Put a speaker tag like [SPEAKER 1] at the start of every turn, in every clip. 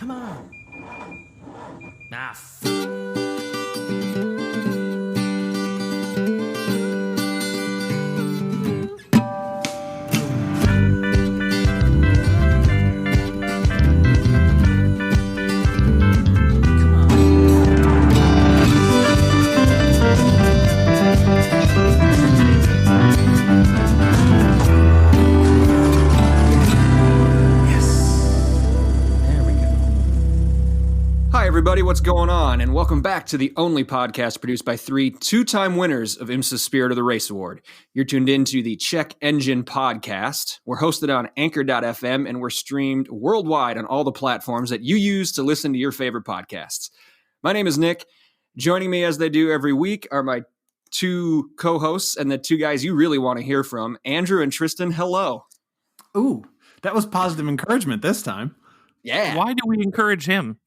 [SPEAKER 1] Come on.
[SPEAKER 2] Hi, everybody. What's going on? And welcome back to the only podcast produced by three two-time winners of IMSA's Spirit of the Race Award. You're tuned into the Check Engine Podcast. We're hosted on Anchor.fm, and we're streamed worldwide on all the platforms that you use to listen to your favorite podcasts. My name is Nick. Joining me as they do every week are my two co-hosts and the two guys you really want to hear from, Andrew and Tristan. Hello.
[SPEAKER 3] Ooh, that was positive encouragement this time.
[SPEAKER 2] Yeah.
[SPEAKER 4] Why do we encourage him?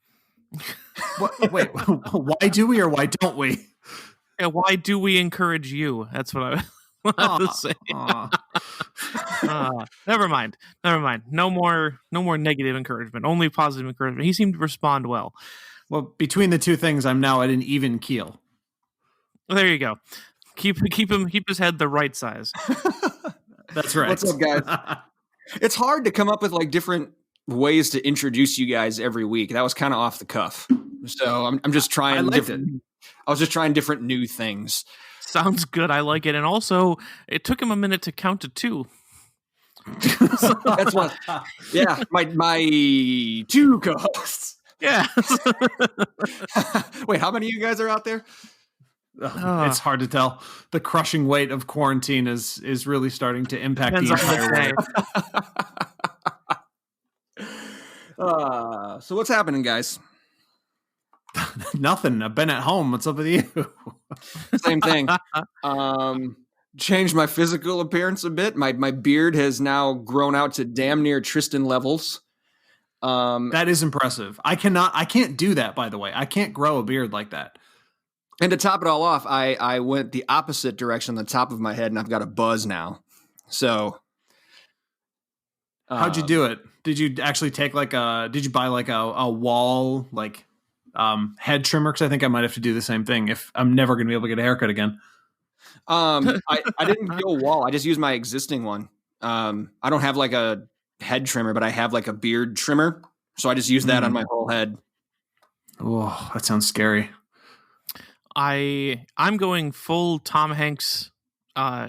[SPEAKER 3] Wait, why do we or why don't we?
[SPEAKER 4] Yeah, why do we encourage you? That's what I have to say. Never mind. No more negative encouragement. Only positive encouragement. He seemed to respond well.
[SPEAKER 3] Well, between the two things, I'm now at an even keel.
[SPEAKER 4] There you go. Keep his head the right size.
[SPEAKER 3] That's right.
[SPEAKER 2] What's up, guys? It's hard to come up with like different ways to introduce you guys every week. That was kind of off the cuff. So I'm just trying. I was just trying different new things.
[SPEAKER 4] Sounds good. I like it. And also, it took him a minute to count to two.
[SPEAKER 2] That's what. Yeah, my two co-hosts.
[SPEAKER 4] Yeah.
[SPEAKER 2] Wait, how many of you guys are out there?
[SPEAKER 3] It's hard to tell. The crushing weight of quarantine is really starting to impact the entire
[SPEAKER 2] world. So what's happening, guys?
[SPEAKER 3] Nothing. I've been at home. What's up with you?
[SPEAKER 2] Same thing. Changed my physical appearance a bit. My beard has now grown out to damn near Tristan levels.
[SPEAKER 3] That is impressive. I can't do that, by the way. I can't grow a beard like that.
[SPEAKER 2] And to top it all off, I went the opposite direction on the top of my head, and I've got a buzz now. So
[SPEAKER 3] how'd you do it? Did you actually take did you buy like a wall, like head trimmer? Because I think I might have to do the same thing if I'm never going to be able to get a haircut again.
[SPEAKER 2] I didn't go wall. I just used my existing one. I don't have like a head trimmer, but I have like a beard trimmer. So I just use that on my whole head.
[SPEAKER 3] Oh, that sounds scary.
[SPEAKER 4] I'm going full Tom Hanks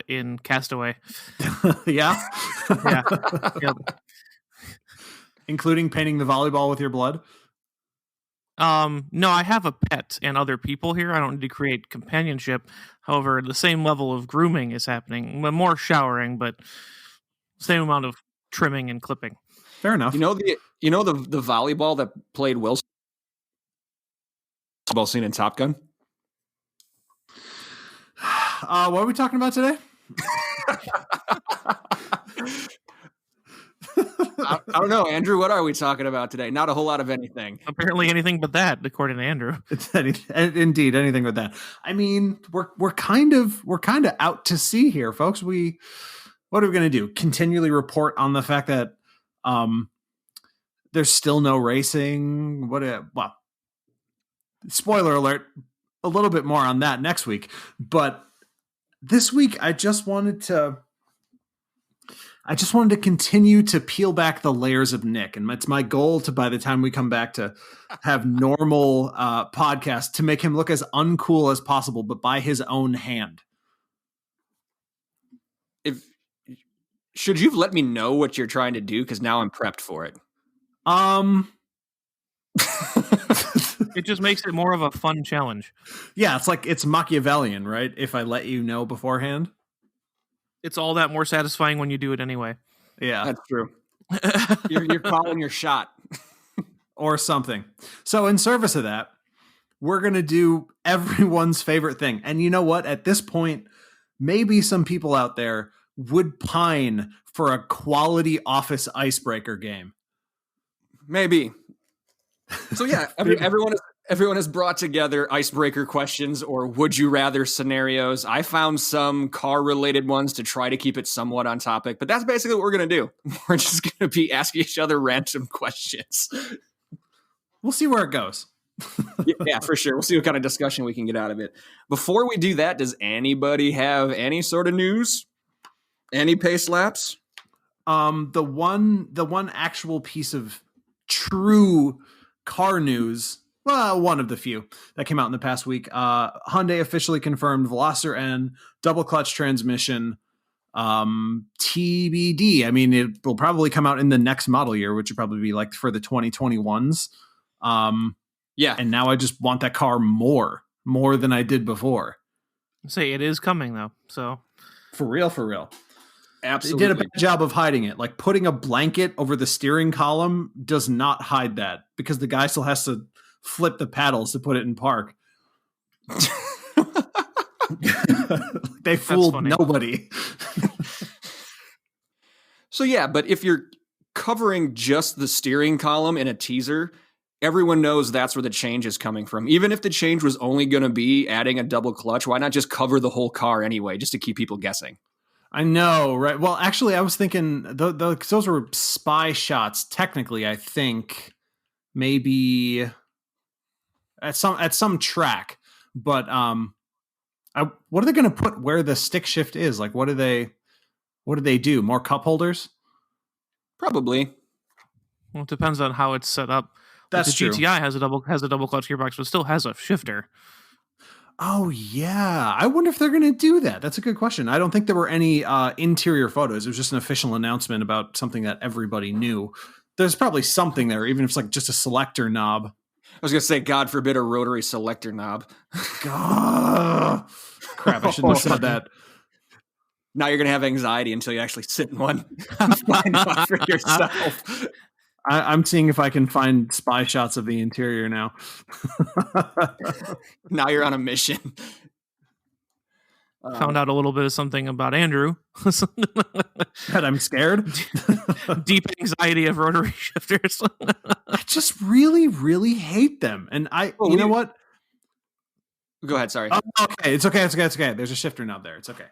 [SPEAKER 4] in Castaway.
[SPEAKER 3] Yeah?
[SPEAKER 4] Yeah. Yep.
[SPEAKER 3] Including painting the volleyball with your blood?
[SPEAKER 4] No, I have a pet and other people here. I don't need to create companionship. However, the same level of grooming is happening. More showering, but same amount of trimming and clipping.
[SPEAKER 3] Fair enough.
[SPEAKER 2] You know the volleyball that played Wilson volleyball scene in Top Gun?
[SPEAKER 3] What are we talking about today?
[SPEAKER 2] I don't know, Andrew. What are we talking about today? Not a whole lot of anything.
[SPEAKER 4] Apparently, anything but that, according to Andrew.
[SPEAKER 3] Indeed, anything but that. I mean, we're kind of out to sea here, folks. What are we going to do? Continually report on the fact that there's still no racing. Well, spoiler alert. A little bit more on that next week, but this week I just wanted to continue to peel back the layers of Nick, and it's my goal to, by the time we come back, to have normal podcasts, to make him look as uncool as possible, but by his own hand.
[SPEAKER 2] Should you've let me know what you're trying to do? Because now I'm prepped for it.
[SPEAKER 4] It just makes it more of a fun challenge.
[SPEAKER 3] Yeah, it's Machiavellian, right? If I let you know beforehand.
[SPEAKER 4] It's all that more satisfying when you do it anyway.
[SPEAKER 3] Yeah.
[SPEAKER 2] That's true. You're calling your shot.
[SPEAKER 3] Or something. So in service of that, we're going to do everyone's favorite thing. And you know what? At this point, maybe some people out there would pine for a quality office icebreaker game.
[SPEAKER 2] Maybe. So yeah, everyone has brought together icebreaker questions or would you rather scenarios. I found some car related ones to try to keep it somewhat on topic, but that's basically what we're going to do. We're just going to be asking each other random questions.
[SPEAKER 3] we'll see where it goes.
[SPEAKER 2] Yeah, for sure. We'll see what kind of discussion we can get out of it. Before we do that, does anybody have any sort of news? Any pace laps?
[SPEAKER 3] The one actual piece of true car news, well, one of the few that came out in the past week. Hyundai officially confirmed Veloster N double clutch transmission. TBD. I mean, it will probably come out in the next model year, which would probably be like for the 2021s.
[SPEAKER 2] Yeah.
[SPEAKER 3] And now I just want that car more than I did before.
[SPEAKER 4] Say it is coming though. So
[SPEAKER 3] for real.
[SPEAKER 2] Absolutely.
[SPEAKER 3] They did a bad job of hiding it. Like putting a blanket over the steering column does not hide that because the guy still has to flip the paddles to put it in park. They fooled nobody.
[SPEAKER 2] So yeah, but if you're covering just the steering column in a teaser, everyone knows that's where the change is coming from. Even if the change was only going to be adding a double clutch, why not just cover the whole car anyway, just to keep people guessing?
[SPEAKER 3] I know, right? Well, actually, I was thinking those were spy shots. Technically, I think maybe at some track, but what are they going to put where the stick shift is? Like, what do they do? More cup holders?
[SPEAKER 2] Probably.
[SPEAKER 4] Well, it depends on how it's set up.
[SPEAKER 3] That's
[SPEAKER 4] like the
[SPEAKER 3] true.
[SPEAKER 4] GTI has a double clutch gearbox, but still has a shifter.
[SPEAKER 3] Oh yeah, I wonder if they're going to do that. That's a good question. I don't think there were any interior photos. It was just an official announcement about something that everybody knew. There's probably something there, even if it's like just a selector knob.
[SPEAKER 2] I was going to say, God forbid, a rotary selector knob.
[SPEAKER 3] God. Crap, I shouldn't have said that.
[SPEAKER 2] Now you're going to have anxiety until you actually sit in one and find out for yourself.
[SPEAKER 3] I'm seeing if I can find spy shots of the interior now.
[SPEAKER 2] Now you're on a mission.
[SPEAKER 4] Found out a little bit of something about Andrew.
[SPEAKER 3] That I'm scared.
[SPEAKER 4] Deep anxiety of rotary shifters.
[SPEAKER 3] I just really, really hate them. And you know what?
[SPEAKER 2] Go ahead. Sorry.
[SPEAKER 3] Oh, okay. It's okay. There's a shifter knob there. It's okay.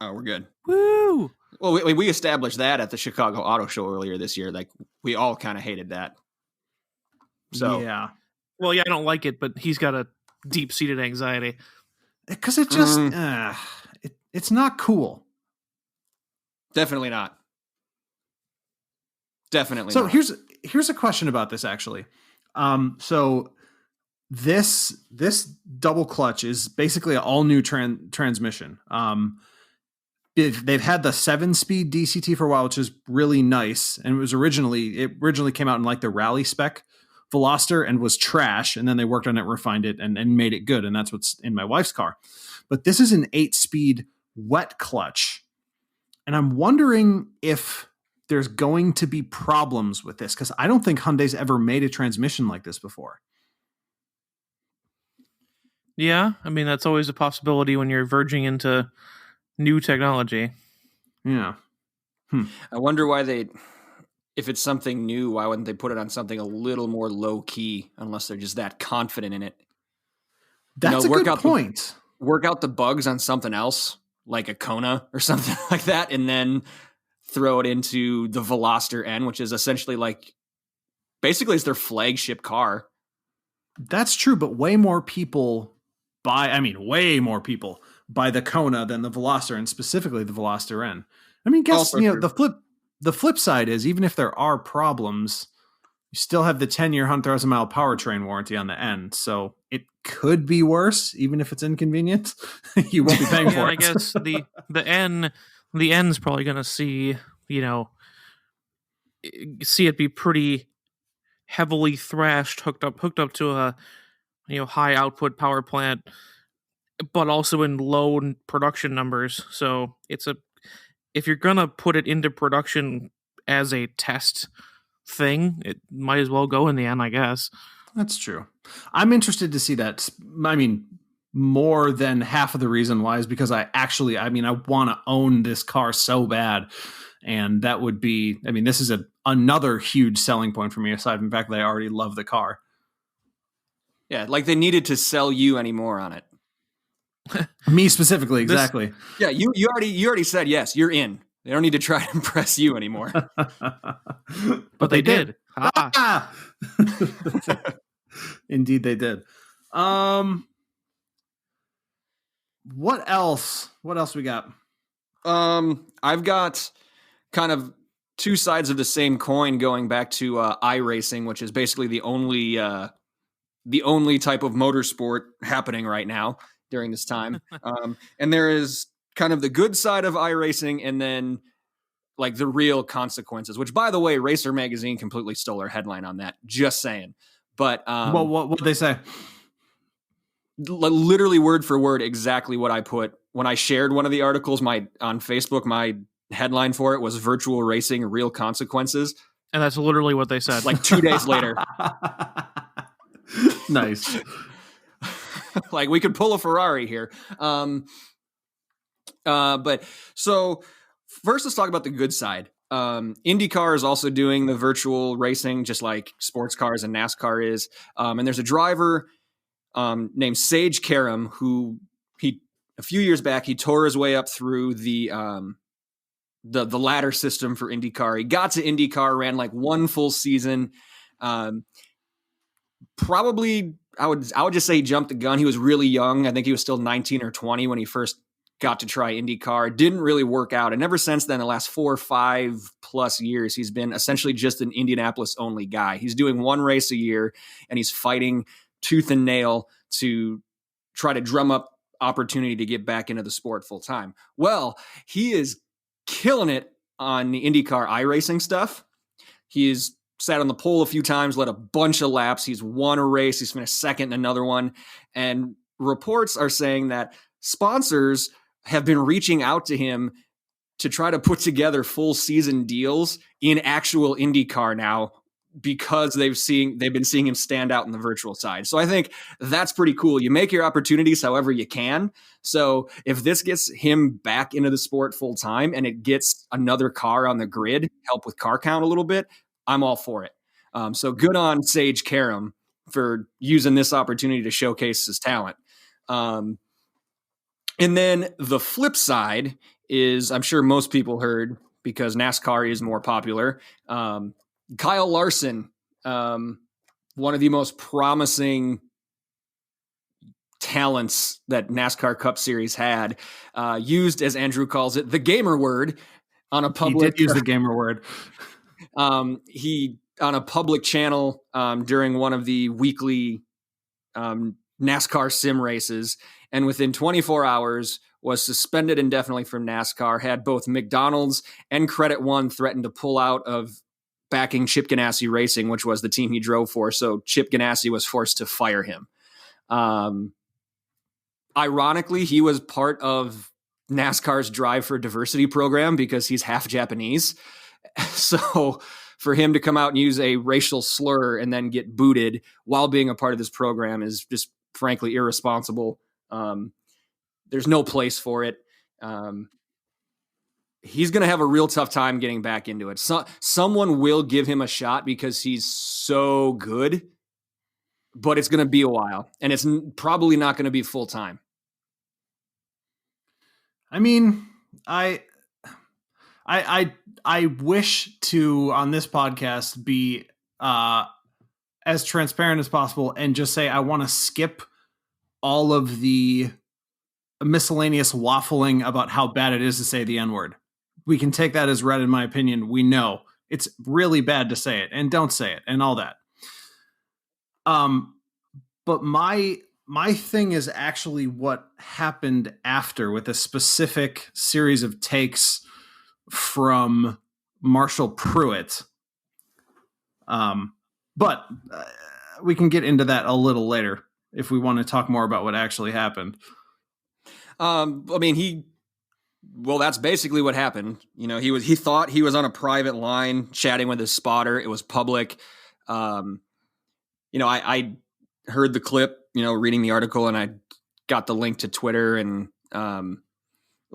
[SPEAKER 2] Oh, we're good.
[SPEAKER 4] Woo!
[SPEAKER 2] Well, we established that at the Chicago Auto Show earlier this year. Like, we all kind of hated that. So
[SPEAKER 3] yeah.
[SPEAKER 4] Well, yeah, I don't like it, but he's got a deep-seated anxiety.
[SPEAKER 3] Because it just, it's not cool.
[SPEAKER 2] Definitely not.
[SPEAKER 3] So here's a question about this, actually. So this double clutch is basically an all new transmission. They've had the 7-speed DCT for a while, which is really nice. And it originally came out in like the rally spec Veloster and was trash. And then they worked on it, refined it, and made it good. And that's what's in my wife's car. But this is an 8-speed wet clutch. And I'm wondering if there's going to be problems with this, because I don't think Hyundai's ever made a transmission like this before.
[SPEAKER 4] Yeah, I mean, that's always a possibility when you're verging into new technology.
[SPEAKER 3] Yeah.
[SPEAKER 2] I wonder why if it's something new, why wouldn't they put it on something a little more low key unless they're just that confident in it?
[SPEAKER 3] That's a good point.
[SPEAKER 2] Work out the bugs on something else, like a Kona or something like that, and then throw it into the Veloster N, which is essentially basically it's their flagship car.
[SPEAKER 3] That's true, but way more people buy the Kona than the Veloster, and specifically the Veloster N. I mean, the flip side is, even if there are problems, you still have the 10-year 100,000-mile powertrain warranty on the N, so it could be worse, even if it's inconvenient. You won't be paying for it.
[SPEAKER 4] I guess the N's probably going to see it be pretty heavily thrashed, hooked up to a high output power plant, but also in low production numbers. So if you're gonna put it into production as a test thing, it might as well go in the end, I guess.
[SPEAKER 3] That's true. I'm interested to see that. I mean, more than half of the reason why is because I want to own this car so bad. And that would be, this is another huge selling point for me, aside from the fact that I already love the car.
[SPEAKER 2] Yeah, like they needed to sell you anymore on it.
[SPEAKER 3] Me specifically, exactly.
[SPEAKER 2] You already said yes, you're in. They don't need to try to impress you anymore.
[SPEAKER 3] But they did.
[SPEAKER 4] Ah,
[SPEAKER 3] Indeed, they did. What else? What else we got?
[SPEAKER 2] I've got kind of two sides of the same coin going back to iRacing, which is basically the only type of motorsport happening right now during this time. And there is kind of the good side of iRacing, and then like the real consequences, which, by the way, Racer Magazine completely stole our headline on that. Just saying. But
[SPEAKER 3] What did they say?
[SPEAKER 2] Literally word for word, exactly what I put when I shared one of the articles on Facebook. My headline for it was "Virtual Racing: Real Consequences,"
[SPEAKER 4] and that's literally what they said.
[SPEAKER 2] Like 2 days later.
[SPEAKER 3] Nice.
[SPEAKER 2] Like we could pull a Ferrari here. But so first, let's talk about the good side. IndyCar is also doing the virtual racing, just like sports cars and NASCAR is. And there's a driver named Sage Karam who a few years back he tore his way up through the ladder system for IndyCar. He got to IndyCar, ran like one full season. Probably, I would just say he jumped the gun. He was really young. I think he was still 19 or 20 when he first got to try IndyCar. It didn't really work out. And ever since then, the last 4 or 5 plus years, he's been essentially just an Indianapolis only guy. He's doing one race a year and he's fighting tooth and nail to try to drum up opportunity to get back into the sport full time. Well, he is killing it on the IndyCar iRacing stuff. He's sat on the pole a few times, led a bunch of laps. He's won a race. He's finished second in another one. And reports are saying that sponsors have been reaching out to him to try to put together full season deals in actual IndyCar now, because they've been seeing him stand out in the virtual side. So I think that's pretty cool. You make your opportunities however you can. So if this gets him back into the sport full time and it gets another car on the grid, help with car count a little bit, I'm all for it. So good on Sage Karam for using this opportunity to showcase his talent. And then the flip side is, I'm sure most people heard, because NASCAR is more popular, Kyle Larson, one of the most promising talents that NASCAR Cup Series had, used, as Andrew calls it, the gamer word on a public.
[SPEAKER 3] He did use the gamer word.
[SPEAKER 2] He on a public channel during one of the weekly NASCAR sim races, and within 24 hours was suspended indefinitely from NASCAR. Had both McDonald's and Credit One threatened to pull out of backing Chip Ganassi Racing, which was the team he drove for. So Chip Ganassi was forced to fire him. Ironically, he was part of NASCAR's Drive for Diversity program because he's half Japanese. So for him to come out and use a racial slur and then get booted while being a part of this program is just frankly irresponsible. There's no place for it. He's going to have a real tough time getting back into it. Someone will give him a shot because he's so good, but it's going to be a while, and it's probably not going to be full time.
[SPEAKER 3] I mean, I wish to, on this podcast, be as transparent as possible and just say I want to skip all of the miscellaneous waffling about how bad it is to say the N-word. We can take that as read, in my opinion. We know it's really bad to say it, and don't say it, and all that. But my thing is actually what happened after, with a specific series of takes from Marshall Pruitt. But we can get into that a little later if we want to talk more about what actually happened.
[SPEAKER 2] I mean, that's basically what happened. You know, he thought he was on a private line chatting with his spotter. It was public. I heard the clip, reading the article, and I got the link to Twitter, and one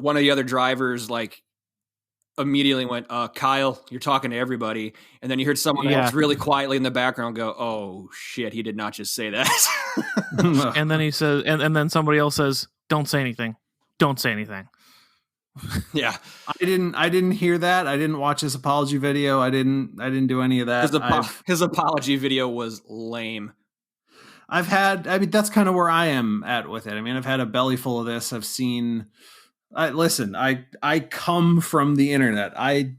[SPEAKER 2] of the other drivers immediately went, Kyle, you're talking to everybody. And then you heard someone else really quietly in the background go, oh shit, he did not just say that.
[SPEAKER 4] And then he says, and then somebody else says, don't say anything. Don't say anything.
[SPEAKER 2] Yeah.
[SPEAKER 3] I didn't hear that. I didn't watch his apology video. I didn't do any of that.
[SPEAKER 2] His apology video was lame.
[SPEAKER 3] I mean, that's kind of where I am at with it. I mean, I've had a belly full of this. I've seen, listen, I come from the internet. I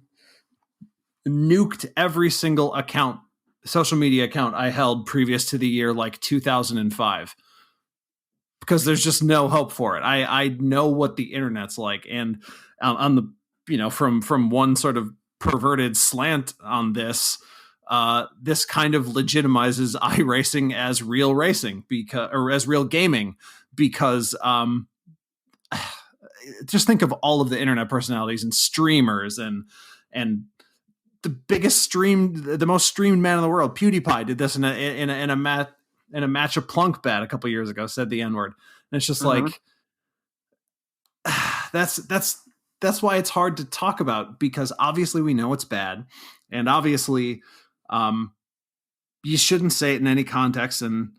[SPEAKER 3] nuked every single social media account I held previous to the year like 2005, because there's just no hope for it. I know what the internet's like. And on the, from one sort of perverted slant on this, this kind of legitimizes iRacing as real racing or as real gaming, because just think of all of the internet personalities and streamers and the most streamed man in the world. PewDiePie did this in a match of plunk bat a couple years ago, said the N-word. And it's just like, that's why it's hard to talk about, because obviously we know it's bad, and obviously you shouldn't say it in any context, and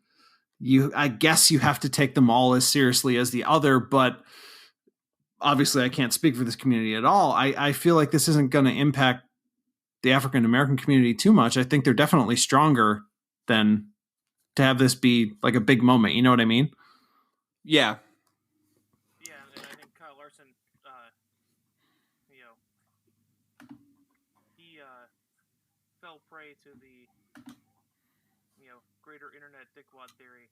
[SPEAKER 3] I guess you have to take them all as seriously as the other, but obviously I can't speak for this community at all. I feel like this isn't going to impact the African American community too much. I think they're definitely stronger than to have this be like a big moment. You know what I mean?
[SPEAKER 2] Yeah.
[SPEAKER 4] Yeah, and I think Kyle Larson, he fell prey to the, greater internet dickwad theory,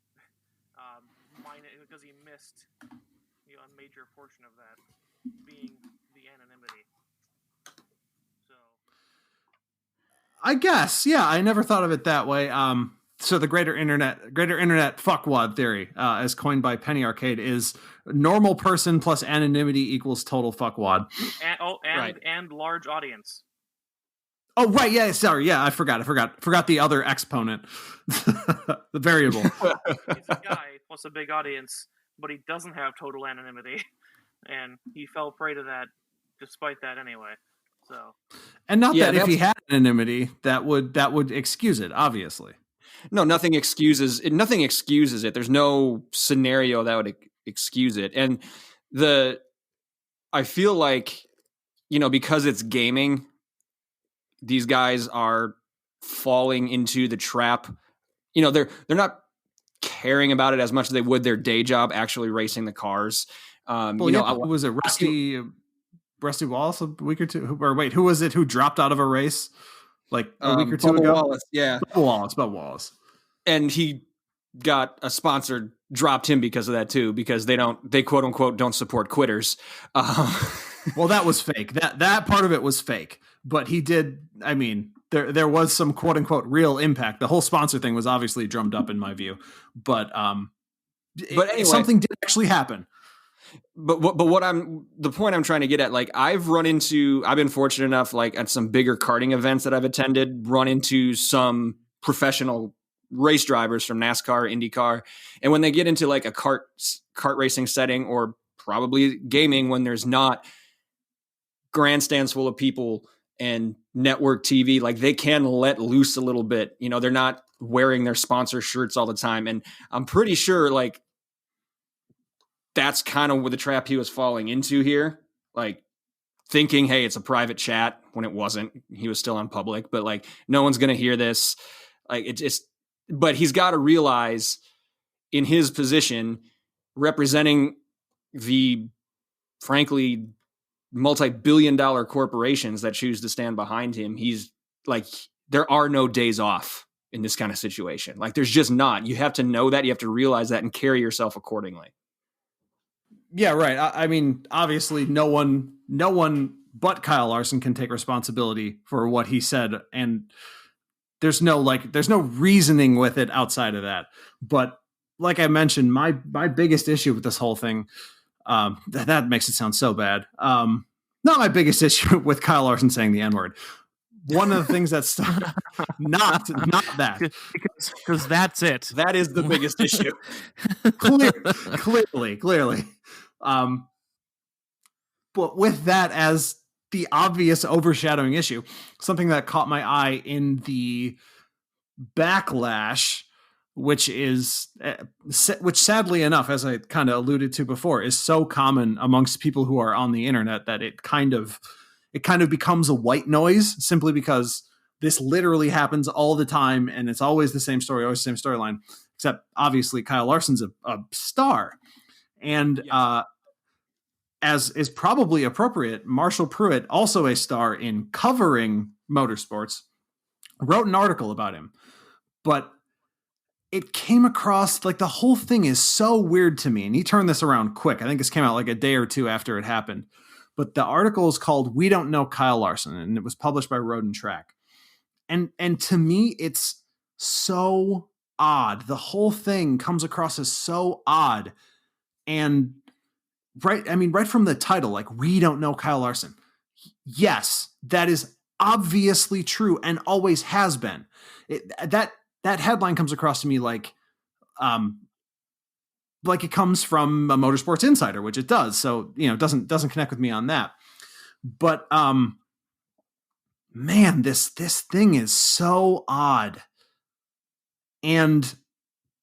[SPEAKER 4] because he missed, a major portion of that being the anonymity. So,
[SPEAKER 3] I guess, yeah, I never thought of it that way. So the greater internet fuckwad theory, as coined by Penny Arcade, is normal person plus anonymity equals total fuckwad.
[SPEAKER 4] And large audience.
[SPEAKER 3] Oh, right. Yeah. Sorry. Yeah. I forgot the other exponent, the variable.
[SPEAKER 4] He's a guy plus a big audience, but he doesn't have total anonymity, and he fell prey to that despite that anyway. So,
[SPEAKER 3] and not that if he had anonymity, that would excuse it, obviously.
[SPEAKER 2] No, nothing excuses it. There's no scenario that would excuse it. And I feel like, because it's gaming, these guys are falling into the trap. They're not caring about it as much as they would their day job, actually racing the cars.
[SPEAKER 3] Was it Rusty Wallace a week or two? Or wait, who was it who dropped out of a race like a week or two
[SPEAKER 2] Bubba
[SPEAKER 3] ago?
[SPEAKER 2] Wallace, yeah.
[SPEAKER 3] Bubba Wallace.
[SPEAKER 2] And he got a sponsor dropped him because of that too, because they quote unquote don't support quitters.
[SPEAKER 3] Well, that was fake. That part of it was fake, but he did. I mean, there was some quote unquote real impact. The whole sponsor thing was obviously drummed up in my view, but anyway, something did actually happen.
[SPEAKER 2] But the point I'm trying to get at, like, I've been fortunate enough, like at some bigger karting events that I've attended, run into some professional race drivers from NASCAR, IndyCar. And when they get into like a kart racing setting, or probably gaming, when there's not grandstands full of people and network TV, like they can let loose a little bit. They're not wearing their sponsor shirts all the time. And I'm pretty sure like that's kind of what the trap he was falling into here. Like thinking, hey, it's a private chat, when it wasn't. He was still on public, but like no one's going to hear this. Like but he's got to realize, in his position, representing the frankly multi-billion-dollar corporations that choose to stand behind him, he's like, there are no days off in this kind of situation. Like there's just not. You have to know that, you have to realize that, and carry yourself accordingly.
[SPEAKER 3] Yeah, right. I mean, obviously no one but Kyle Larson can take responsibility for what he said, and there's no reasoning with it outside of that. But like I mentioned, my biggest issue with this whole thing, that makes it sound so bad. Not my biggest issue with Kyle Larson saying the N-word. One of the things that's not that,
[SPEAKER 4] because that's it.
[SPEAKER 2] That is the biggest issue.
[SPEAKER 3] Clearly. But with that as the obvious overshadowing issue, something that caught my eye in the backlash which sadly enough, as I kind of alluded to before, is so common amongst people who are on the internet that it kind of becomes a white noise, simply because this literally happens all the time, and it's always the same story, always the same storyline, except obviously Kyle Larson's a star. And as is probably appropriate, Marshall Pruitt, also a star in covering motorsports, wrote an article about him. But it came across like the whole thing is so weird to me. And he turned this around quick. I think this came out like a day or two after it happened. But the article is called "We Don't Know Kyle Larson," and it was published by Road and Track. And to me, it's so odd. The whole thing comes across as so odd. And right from the title, like, "We don't know Kyle Larson." Yes, that is obviously true and always has been. That headline comes across to me like it comes from a Motorsports Insider, which it does. So, it doesn't connect with me on that. But man, this thing is so odd. And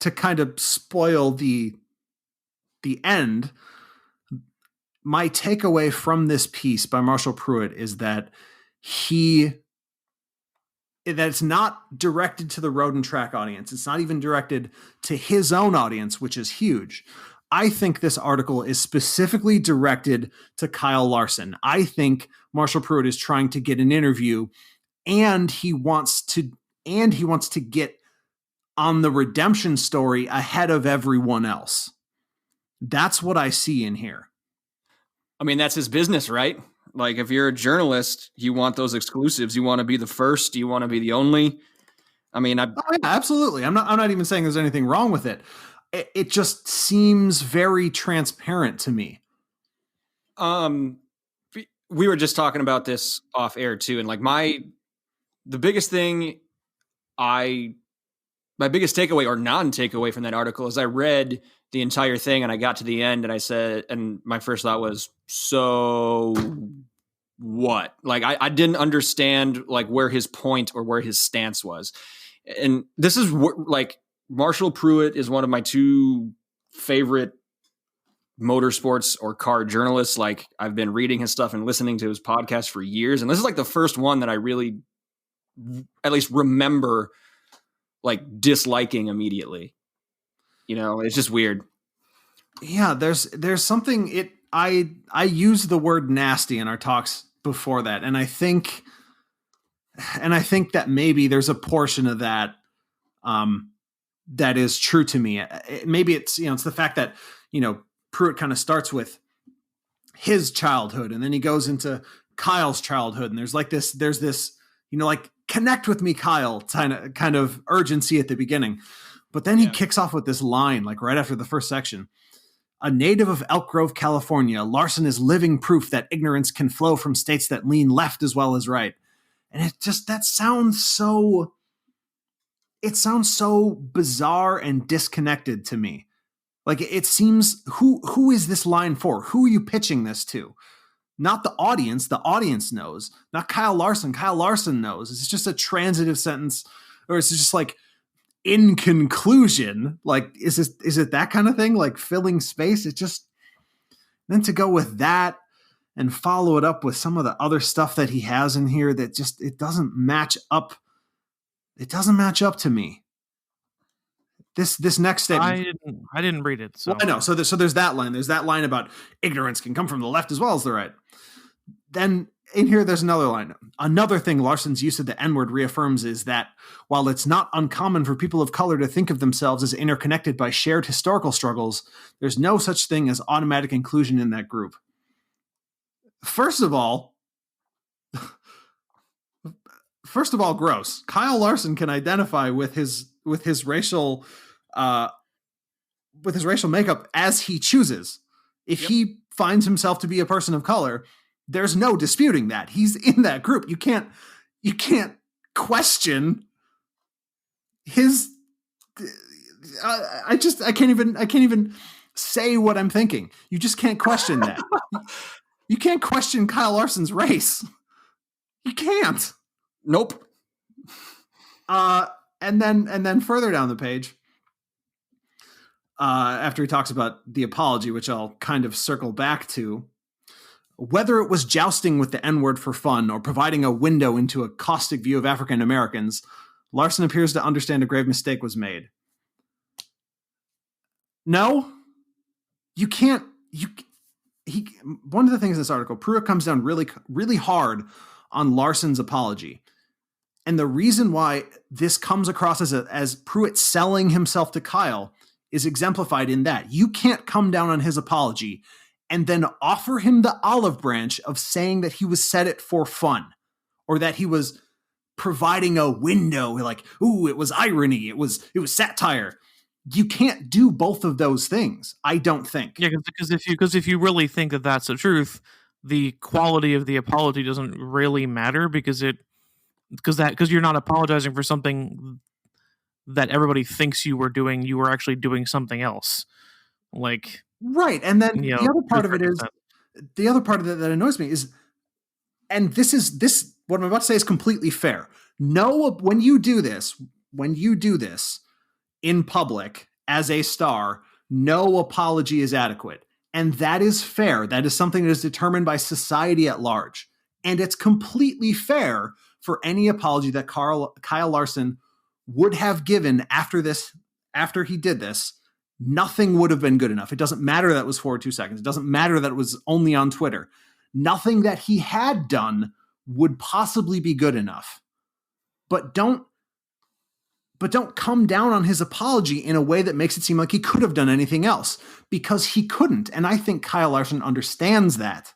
[SPEAKER 3] to kind of spoil the end, my takeaway from this piece by Marshall Pruitt is that it's not directed to the Road and Track audience. It's not even directed to his own audience, which is huge. I think this article is specifically directed to Kyle Larson. I think Marshall Pruitt is trying to get an interview, and he wants to get on the redemption story ahead of everyone else. That's what I see in here.
[SPEAKER 2] I mean, that's his business, right? Like, if you're a journalist, you want those exclusives. You want to be the first. You want to be the only. I mean,
[SPEAKER 3] absolutely. I'm not even saying there's anything wrong with it. It just seems very transparent to me.
[SPEAKER 2] We were just talking about this off air too, and like the biggest thing, my biggest takeaway or non-takeaway from that article is I read the entire thing and I got to the end and I said, and my first thought was, so what? Like, I didn't understand like where his point or where his stance was. And this is like, Marshall Pruitt is one of my two favorite motorsports or car journalists. Like, I've been reading his stuff and listening to his podcast for years. And this is like the first one that I really at least remember like disliking immediately. It's just weird.
[SPEAKER 3] Yeah, there's something I used the word nasty in our talks before that, and I think that maybe there's a portion of that that is true to me. Maybe it's it's the fact that Pruitt kind of starts with his childhood, and then he goes into Kyle's childhood, and there's this like, connect with me, Kyle, kind of urgency at the beginning. But then he kicks off with this line, like right after the first section. A native of Elk Grove, California, Larson is living proof that ignorance can flow from states that lean left as well as right. And it sounds so bizarre and disconnected to me. Like, it seems, who is this line for? Who are you pitching this to? Not the audience. The audience knows. Not Kyle Larson. Kyle Larson knows. It's just a transitive sentence, or it's just like, in conclusion, like, is it that kind of thing? Like, filling space? It just, then to go with that and follow it up with some of the other stuff that he has in here that just, it doesn't match up. It doesn't match up to me. This next statement.
[SPEAKER 4] I didn't read it. So
[SPEAKER 3] well, I know. So there's that line. There's that line about ignorance can come from the left as well as the right. Then in here, there's another line. Another thing Larson's use of the N-word reaffirms is that while it's not uncommon for people of color to think of themselves as interconnected by shared historical struggles, there's no such thing as automatic inclusion in that group. First of all, gross. Kyle Larson can identify with his racial makeup as he chooses. If he finds himself to be a person of color, there's no disputing that. He's in that group. You can't question his I can't even say what I'm thinking. You just can't question that. You can't question Kyle Larson's race. You can't.
[SPEAKER 2] Nope.
[SPEAKER 3] And then further down the page, after he talks about the apology, which I'll kind of circle back to. Whether it was jousting with the N-word for fun or providing a window into a caustic view of African Americans, Larson appears to understand a grave mistake was made. No, you can't. One of the things in this article, Pruitt comes down really, really hard on Larson's apology. And the reason why this comes across as Pruitt selling himself to Kyle is exemplified in that. You can't come down on his apology and then offer him the olive branch of saying that he was said it for fun or that he was providing a window like, ooh, it was irony. It was satire. You can't do both of those things, I don't think.
[SPEAKER 4] Yeah, because if you really think that that's the truth, the quality of the apology doesn't really matter because you're not apologizing for something that everybody thinks you were doing. You were actually doing something else, like
[SPEAKER 3] right. And then the other part of it is the other part of it that annoys me is, and this what I'm about to say is completely fair. No, when you do this in public as a star, no apology is adequate. And that is fair. That is something that is determined by society at large. And it's completely fair for any apology that Kyle Larson would have given after he did this. Nothing would have been good enough. It doesn't matter that it was 4 or 2 seconds. It doesn't matter that it was only on Twitter. Nothing that he had done would possibly be good enough. But don't come down on his apology in a way that makes it seem like he could have done anything else, because he couldn't. And I think Kyle Larson understands that.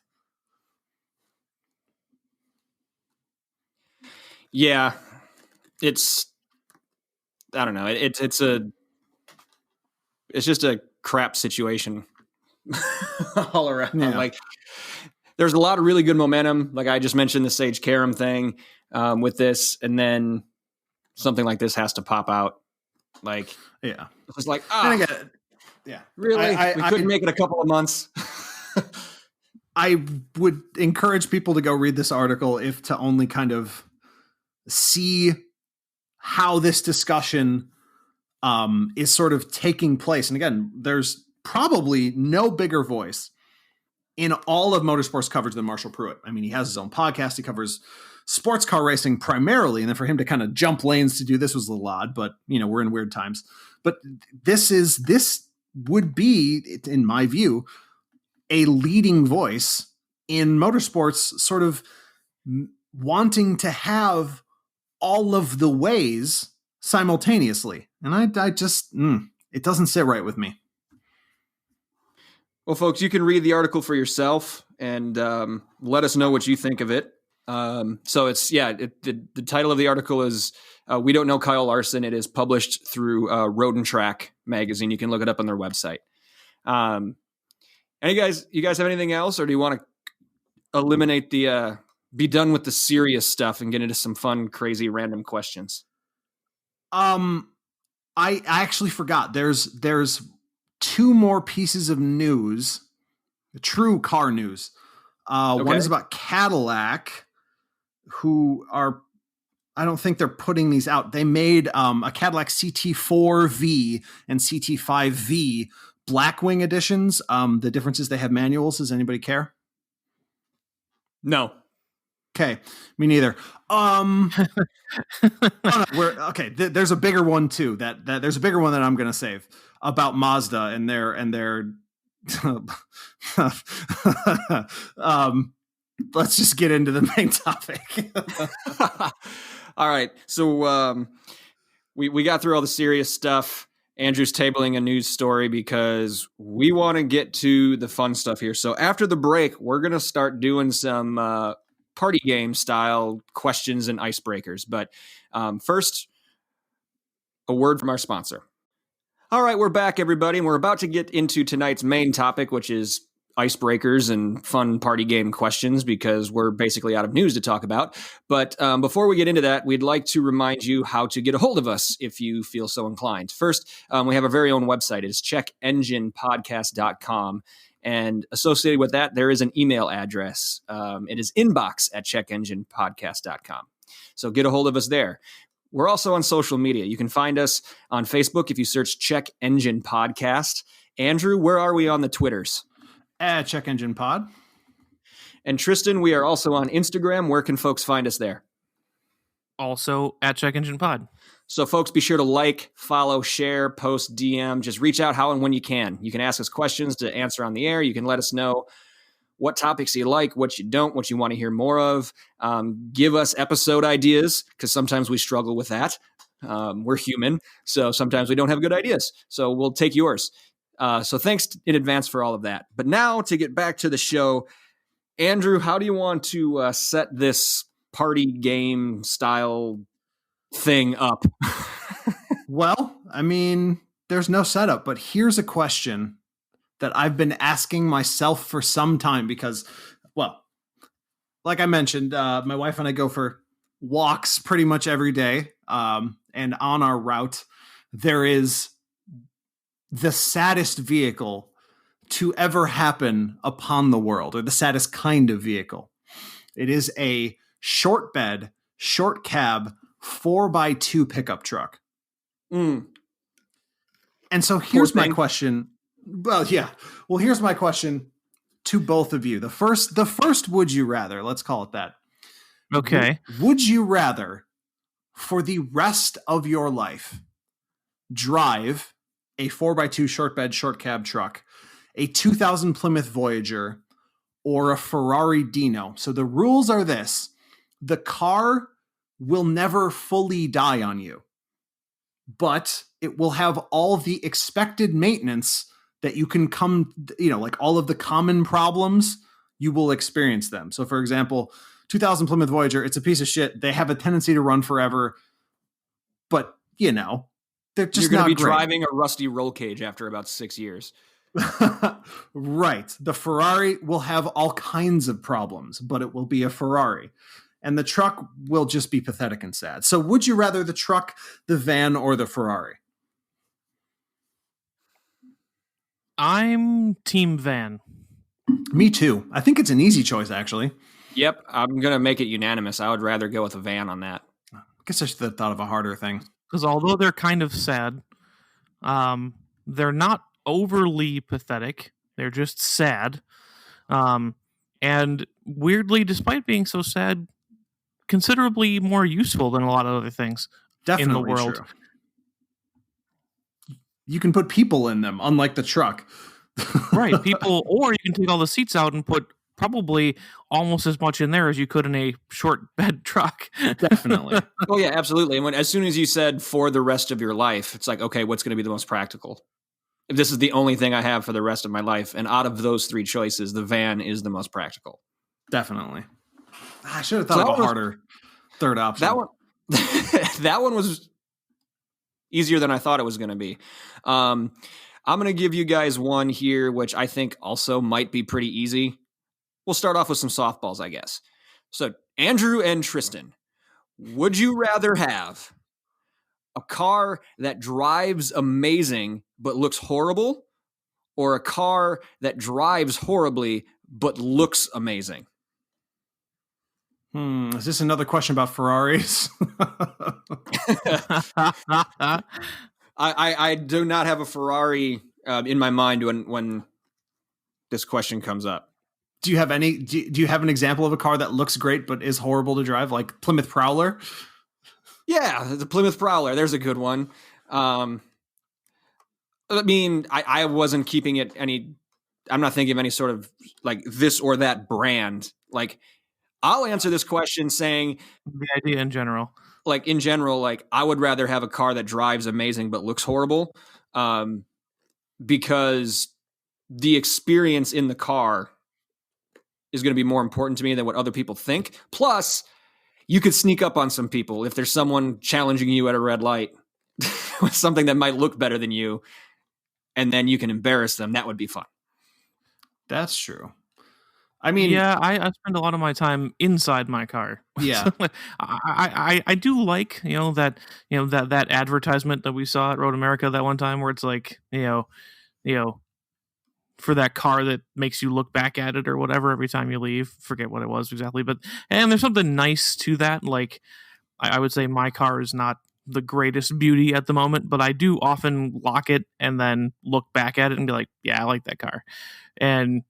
[SPEAKER 2] Yeah, I don't know. It's just a crap situation all around.
[SPEAKER 3] Yeah.
[SPEAKER 2] Like, there's a lot of really good momentum. Like I just mentioned, the Sage Karam thing with this, and then something like this has to pop out. Like,
[SPEAKER 3] yeah,
[SPEAKER 2] it's just like,
[SPEAKER 3] and I get it. Yeah,
[SPEAKER 2] really? We couldn't make it a couple of months.
[SPEAKER 3] I would encourage people to go read this article if to only kind of see how this discussion is sort of taking place. And again, there's probably no bigger voice in all of motorsports coverage than Marshall Pruitt. I mean, he has his own podcast. He covers sports car racing primarily. And then for him to kind of jump lanes to do this was a little odd, but we're in weird times. But this would be, in my view, a leading voice in motorsports, sort of wanting to have all of the ways simultaneously. And I just, it doesn't sit right with me.
[SPEAKER 2] Well, folks, you can read the article for yourself and let us know what you think of it. So it's, the title of the article is We Don't Know Kyle Larson. It is published through Road and Track magazine. You can look it up on their website. And you guys have anything else, or do you want to eliminate be done with the serious stuff and get into some fun, crazy, random questions?
[SPEAKER 3] I actually forgot. There's 2 more pieces of news, true car news. Okay. One is about Cadillac, who are, I don't think they're putting these out. They made a Cadillac CT4V and CT5V Blackwing editions. The difference is they have manuals. Does anybody care?
[SPEAKER 2] No.
[SPEAKER 3] Okay, me neither. There's a bigger one too. There's a bigger one that I'm going to save about Mazda and their. Let's just get into the main topic.
[SPEAKER 2] All right, so we got through all the serious stuff. Andrew's tabling a news story because we want to get to the fun stuff here. So after the break, we're going to start doing some party game style questions and icebreakers. But first, a word from our sponsor. All right, we're back, everybody, and we're about to get into tonight's main topic, which is icebreakers and fun party game questions, because we're basically out of news to talk about. But before we get into that, we'd like to remind you how to get a hold of us if you feel so inclined. First, we have our very own website. It is checkenginepodcast.com. And associated with that, there is an email address. It is inbox@checkenginepodcast.com. So get a hold of us there. We're also on social media. You can find us on Facebook if you search Check Engine Podcast. Andrew, where are we on the Twitters?
[SPEAKER 3] At Check Engine Pod.
[SPEAKER 2] And Tristan, we are also on Instagram. Where can folks find us there?
[SPEAKER 4] Also at Check Engine Pod.
[SPEAKER 2] So folks, be sure to like, follow, share, post, DM. Just reach out how and when you can. You can ask us questions to answer on the air. You can let us know what topics you like, what you don't, what you want to hear more of. Give us episode ideas, because sometimes we struggle with that. We're human, so sometimes we don't have good ideas. So we'll take yours. So thanks in advance for all of that. But now to get back to the show, Andrew, how do you want to set this party game style thing up?
[SPEAKER 3] Well, I mean, there's no setup, but here's a question that I've been asking myself for some time because, well, like I mentioned, my wife and I go for walks pretty much every day. And on our route, there is the saddest vehicle to ever happen upon the world, or the saddest kind of vehicle. It is a short bed, short cab, 4x2 pickup truck.
[SPEAKER 2] Mm.
[SPEAKER 3] And so here's my question. Well, yeah. Well, here's my question to both of you. The first would you rather, let's call it that.
[SPEAKER 4] Okay.
[SPEAKER 3] Would you rather, for the rest of your life, drive a 4x2 short bed, short cab truck, a 2000 Plymouth Voyager, or a Ferrari Dino? So the rules are this: the car will never fully die on you, but it will have all the expected maintenance that you can come, like all of the common problems, you will experience them. So for example, 2000 Plymouth Voyager, it's a piece of shit. They have a tendency to run forever, but they're just
[SPEAKER 2] You're going to be
[SPEAKER 3] great.
[SPEAKER 2] driving a rusty roll cage after about 6 years.
[SPEAKER 3] Right. The Ferrari will have all kinds of problems, but it will be a Ferrari. And the truck will just be pathetic and sad. So would you rather the truck, the van, or the Ferrari?
[SPEAKER 4] I'm team van.
[SPEAKER 3] Me too. I think it's an easy choice, actually.
[SPEAKER 2] Yep, I'm going to make it unanimous. I would rather go with a van on that.
[SPEAKER 3] I guess I should have thought of a harder thing.
[SPEAKER 4] Because although they're kind of sad, they're not overly pathetic. They're just sad. And weirdly, despite being so sad, considerably more useful than a lot of other things
[SPEAKER 3] Definitely
[SPEAKER 4] in the world.
[SPEAKER 3] True. You can put people in them, unlike the truck.
[SPEAKER 4] Right, people, or you can take all the seats out and put probably almost as much in there as you could in a short bed truck.
[SPEAKER 3] Definitely.
[SPEAKER 2] Oh yeah, absolutely. And as soon as you said for the rest of your life, it's like, okay, what's going to be the most practical? If this is the only thing I have for the rest of my life, and out of those three choices, the van is the most practical.
[SPEAKER 3] Definitely. I should have thought of a harder third option.
[SPEAKER 2] That one was easier than I thought it was going to be. I'm going to give you guys one here, which I think also might be pretty easy. We'll start off with some softballs, I guess. So, Andrew and Tristan, would you rather have a car that drives amazing but looks horrible, or a car that drives horribly but looks amazing?
[SPEAKER 3] Is this another question about Ferraris?
[SPEAKER 2] I do not have a Ferrari in my mind when this question comes up.
[SPEAKER 3] Do you have any? Do you have an example of a car that looks great but is horrible to drive, like Plymouth Prowler?
[SPEAKER 2] Yeah, the Plymouth Prowler. There's a good one. I mean, I wasn't keeping it any. I'm not thinking of any sort of like this or that brand. Like, I'll answer this question saying
[SPEAKER 4] the idea in general.
[SPEAKER 2] Like in general, like I would rather have a car that drives amazing but looks horrible, because the experience in the car is going to be more important to me than what other people think. Plus, you could sneak up on some people if there's someone challenging you at a red light with something that might look better than you, and then you can embarrass them. That would be fun. That's
[SPEAKER 3] true. I mean,
[SPEAKER 4] yeah, I spend a lot of my time inside my car.
[SPEAKER 3] Yeah,
[SPEAKER 4] so, I do like that advertisement that we saw at Road America that one time where it's like for that car that makes you look back at it or whatever every time you leave. Forget what it was exactly, but and there's something nice to that. Like I would say my car is not the greatest beauty at the moment, but I do often lock it and then look back at it and be like, yeah, I like that car. And,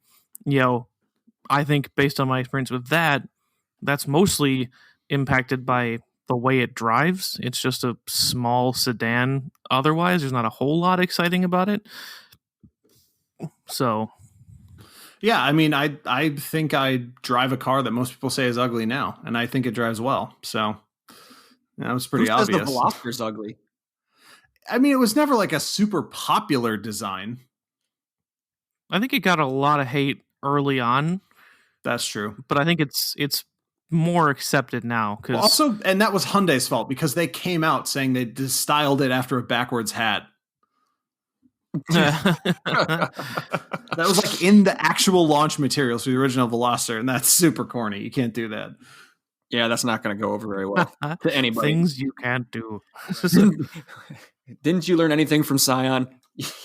[SPEAKER 4] I think based on my experience with that, that's mostly impacted by the way it drives. It's just a small sedan. Otherwise, there's not a whole lot exciting about it. So,
[SPEAKER 3] yeah, I mean, I think I drive a car that most people say is ugly now, and I think it drives well. So that was pretty
[SPEAKER 2] Who says
[SPEAKER 3] obvious.
[SPEAKER 2] the Velociter's ugly?
[SPEAKER 3] I mean, it was never like a super popular design.
[SPEAKER 4] I think it got a lot of hate early on.
[SPEAKER 3] That's true.
[SPEAKER 4] But I think it's more accepted now.
[SPEAKER 3] Well, also, and that was Hyundai's fault because they came out saying they styled it after a backwards hat. That was like in the actual launch materials for the original Veloster, and that's super corny. You can't do that.
[SPEAKER 2] Yeah, that's not going to go over very well to anybody.
[SPEAKER 4] Things you can't do.
[SPEAKER 2] Didn't you learn anything from Scion?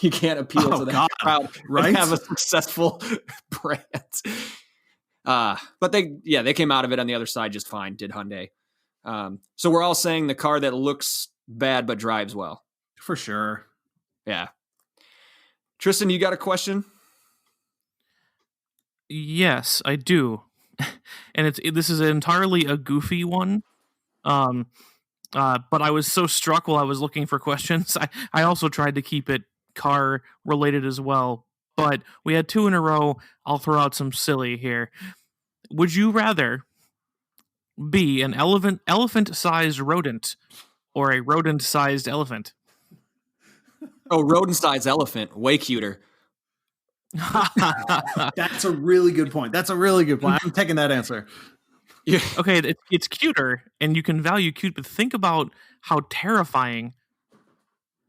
[SPEAKER 2] You can't appeal to that crowd, right? And have a successful brand. But they came out of it on the other side just fine, did Hyundai. So we're all saying the car that looks bad but drives well.
[SPEAKER 3] For sure.
[SPEAKER 2] Yeah. Tristan, you got a question?
[SPEAKER 4] Yes, I do. And this is entirely a goofy one. But I was so struck while I was looking for questions. I also tried to keep it car related as well. But we had 2 in a row. I'll throw out some silly here. Would you rather be an elephant-sized rodent or a rodent-sized elephant?
[SPEAKER 2] Oh, rodent-sized elephant. Way cuter.
[SPEAKER 3] That's a really good point. I'm taking that answer.
[SPEAKER 4] Yeah. Okay, it's cuter, and you can value cute, but think about how terrifying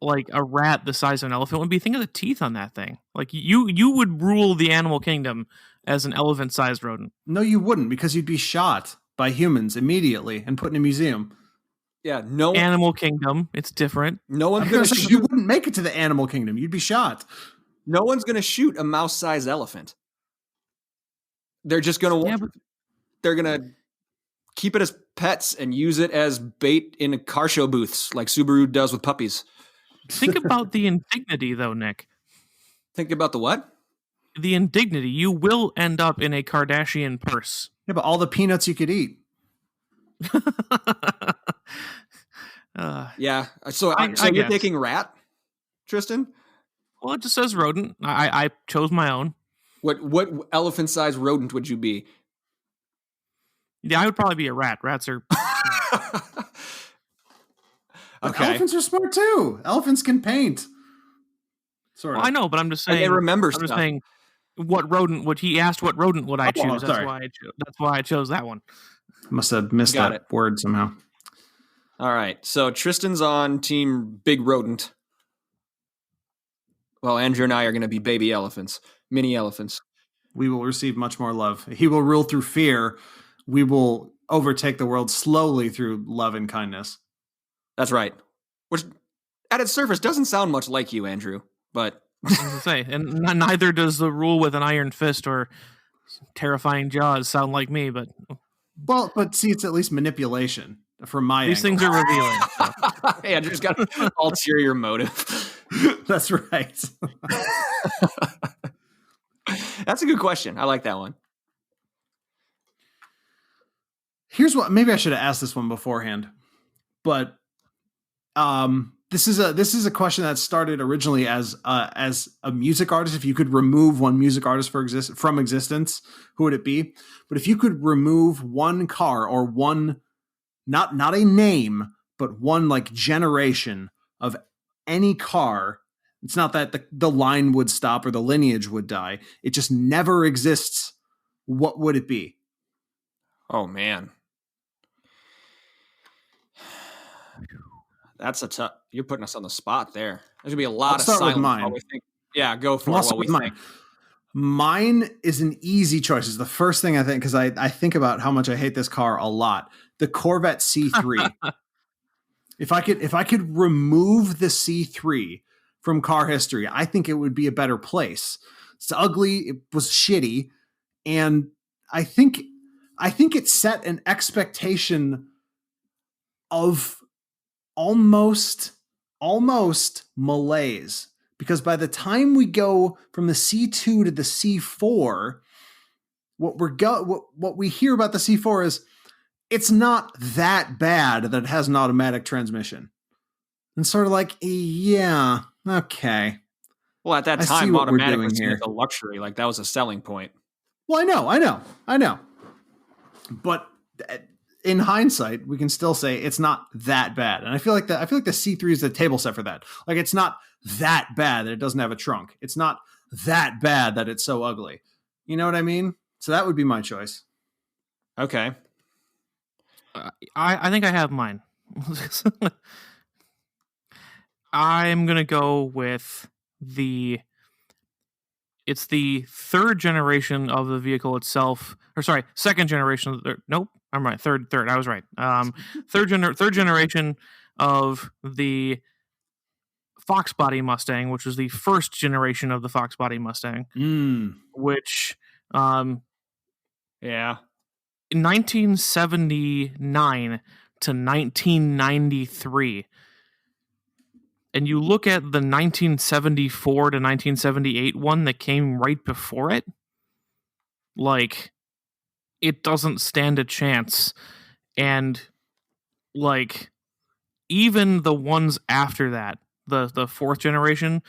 [SPEAKER 4] like a rat the size of an elephant would be. Think of the teeth on that thing. Like you would rule the animal kingdom as an elephant-sized rodent.
[SPEAKER 3] No, you wouldn't, because you'd be shot by humans immediately and put in a museum.
[SPEAKER 2] Yeah, no
[SPEAKER 4] animal kingdom. It's different.
[SPEAKER 2] No one's going to.
[SPEAKER 3] You wouldn't make it to the animal kingdom. You'd be shot.
[SPEAKER 2] No one's going to shoot a mouse-sized elephant. They're just going to. Yeah, they're going to keep it as pets and use it as bait in car show booths, like Subaru does with puppies.
[SPEAKER 4] Think about the indignity, though, Nick.
[SPEAKER 2] Think about the what?
[SPEAKER 4] The indignity. You will end up in a Kardashian purse.
[SPEAKER 3] Yeah, but all the peanuts you could eat.
[SPEAKER 2] Yeah. So you're taking rat, Tristan?
[SPEAKER 4] Well, it just says rodent. I chose my own.
[SPEAKER 2] What elephant-sized rodent would you be?
[SPEAKER 4] Yeah, I would probably be a rat. Rats are.
[SPEAKER 3] Okay. Elephants are smart too. Elephants can paint.
[SPEAKER 4] Sort of. Well, I know, but I'm just saying.
[SPEAKER 2] They remember
[SPEAKER 4] I'm just saying. What rodent would he asked? What rodent would I choose? That's why I chose that one.
[SPEAKER 3] Must have missed that word somehow.
[SPEAKER 2] All right, so Tristan's on team big rodent. Well, Andrew and I are going to be baby elephants, mini elephants.
[SPEAKER 3] We will receive much more love. He will rule through fear. We will overtake the world slowly through love and kindness.
[SPEAKER 2] That's right. Which, at its surface, doesn't sound much like you, Andrew. But
[SPEAKER 4] I was gonna say, and neither does the rule with an iron fist or terrifying jaws sound like me. But
[SPEAKER 3] see, it's at least manipulation from my.
[SPEAKER 4] These things are revealing. So.
[SPEAKER 2] Hey, Andrew's got an ulterior motive.
[SPEAKER 3] That's right.
[SPEAKER 2] That's a good question. I like that one.
[SPEAKER 3] Here's what. Maybe I should have asked this one beforehand, but this is a question that started originally as a music artist. If you could remove one music artist from existence, who would it be? But if you could remove one car or one, not a name, but one like generation of any car, it's not that the line would stop or the lineage would die. It just never exists. What would it be?
[SPEAKER 2] Oh man. That's a tough. You're putting us on the spot there. There's gonna be a lot of silence while we think. Yeah, go for it while we think.
[SPEAKER 3] Mine is an easy choice. It's the first thing I think because I think about how much I hate this car a lot. The Corvette C3. If I could remove the C3 from car history, I think it would be a better place. It's ugly. It was shitty, and I think it set an expectation of almost malaise, because by the time we go from the C2 to the C4, what we hear about the C4 is it's not that bad that it has an automatic transmission. And sort of like, yeah, okay.
[SPEAKER 2] Well, at that time, automatic was seen as a luxury. Like, that was a selling point.
[SPEAKER 3] Well, I know. But in hindsight, we can still say it's not that bad. And I feel like the C3 is the table set for that. Like, it's not that bad that it doesn't have a trunk. It's not that bad that it's so ugly. You know what I mean? So that would be my choice.
[SPEAKER 2] Okay.
[SPEAKER 4] I think I have mine. I'm going to go with it's the third generation of the vehicle itself, or sorry, second generation. Nope, I'm right. Third. I was right. Third generation of the Fox body Mustang, which was the first generation of the Fox body Mustang, which,
[SPEAKER 2] yeah,
[SPEAKER 4] in 1979 to 1993. And you look at the 1974 to 1978 one that came right before it, like, it doesn't stand a chance. And, like, even the ones after that, the fourth generation,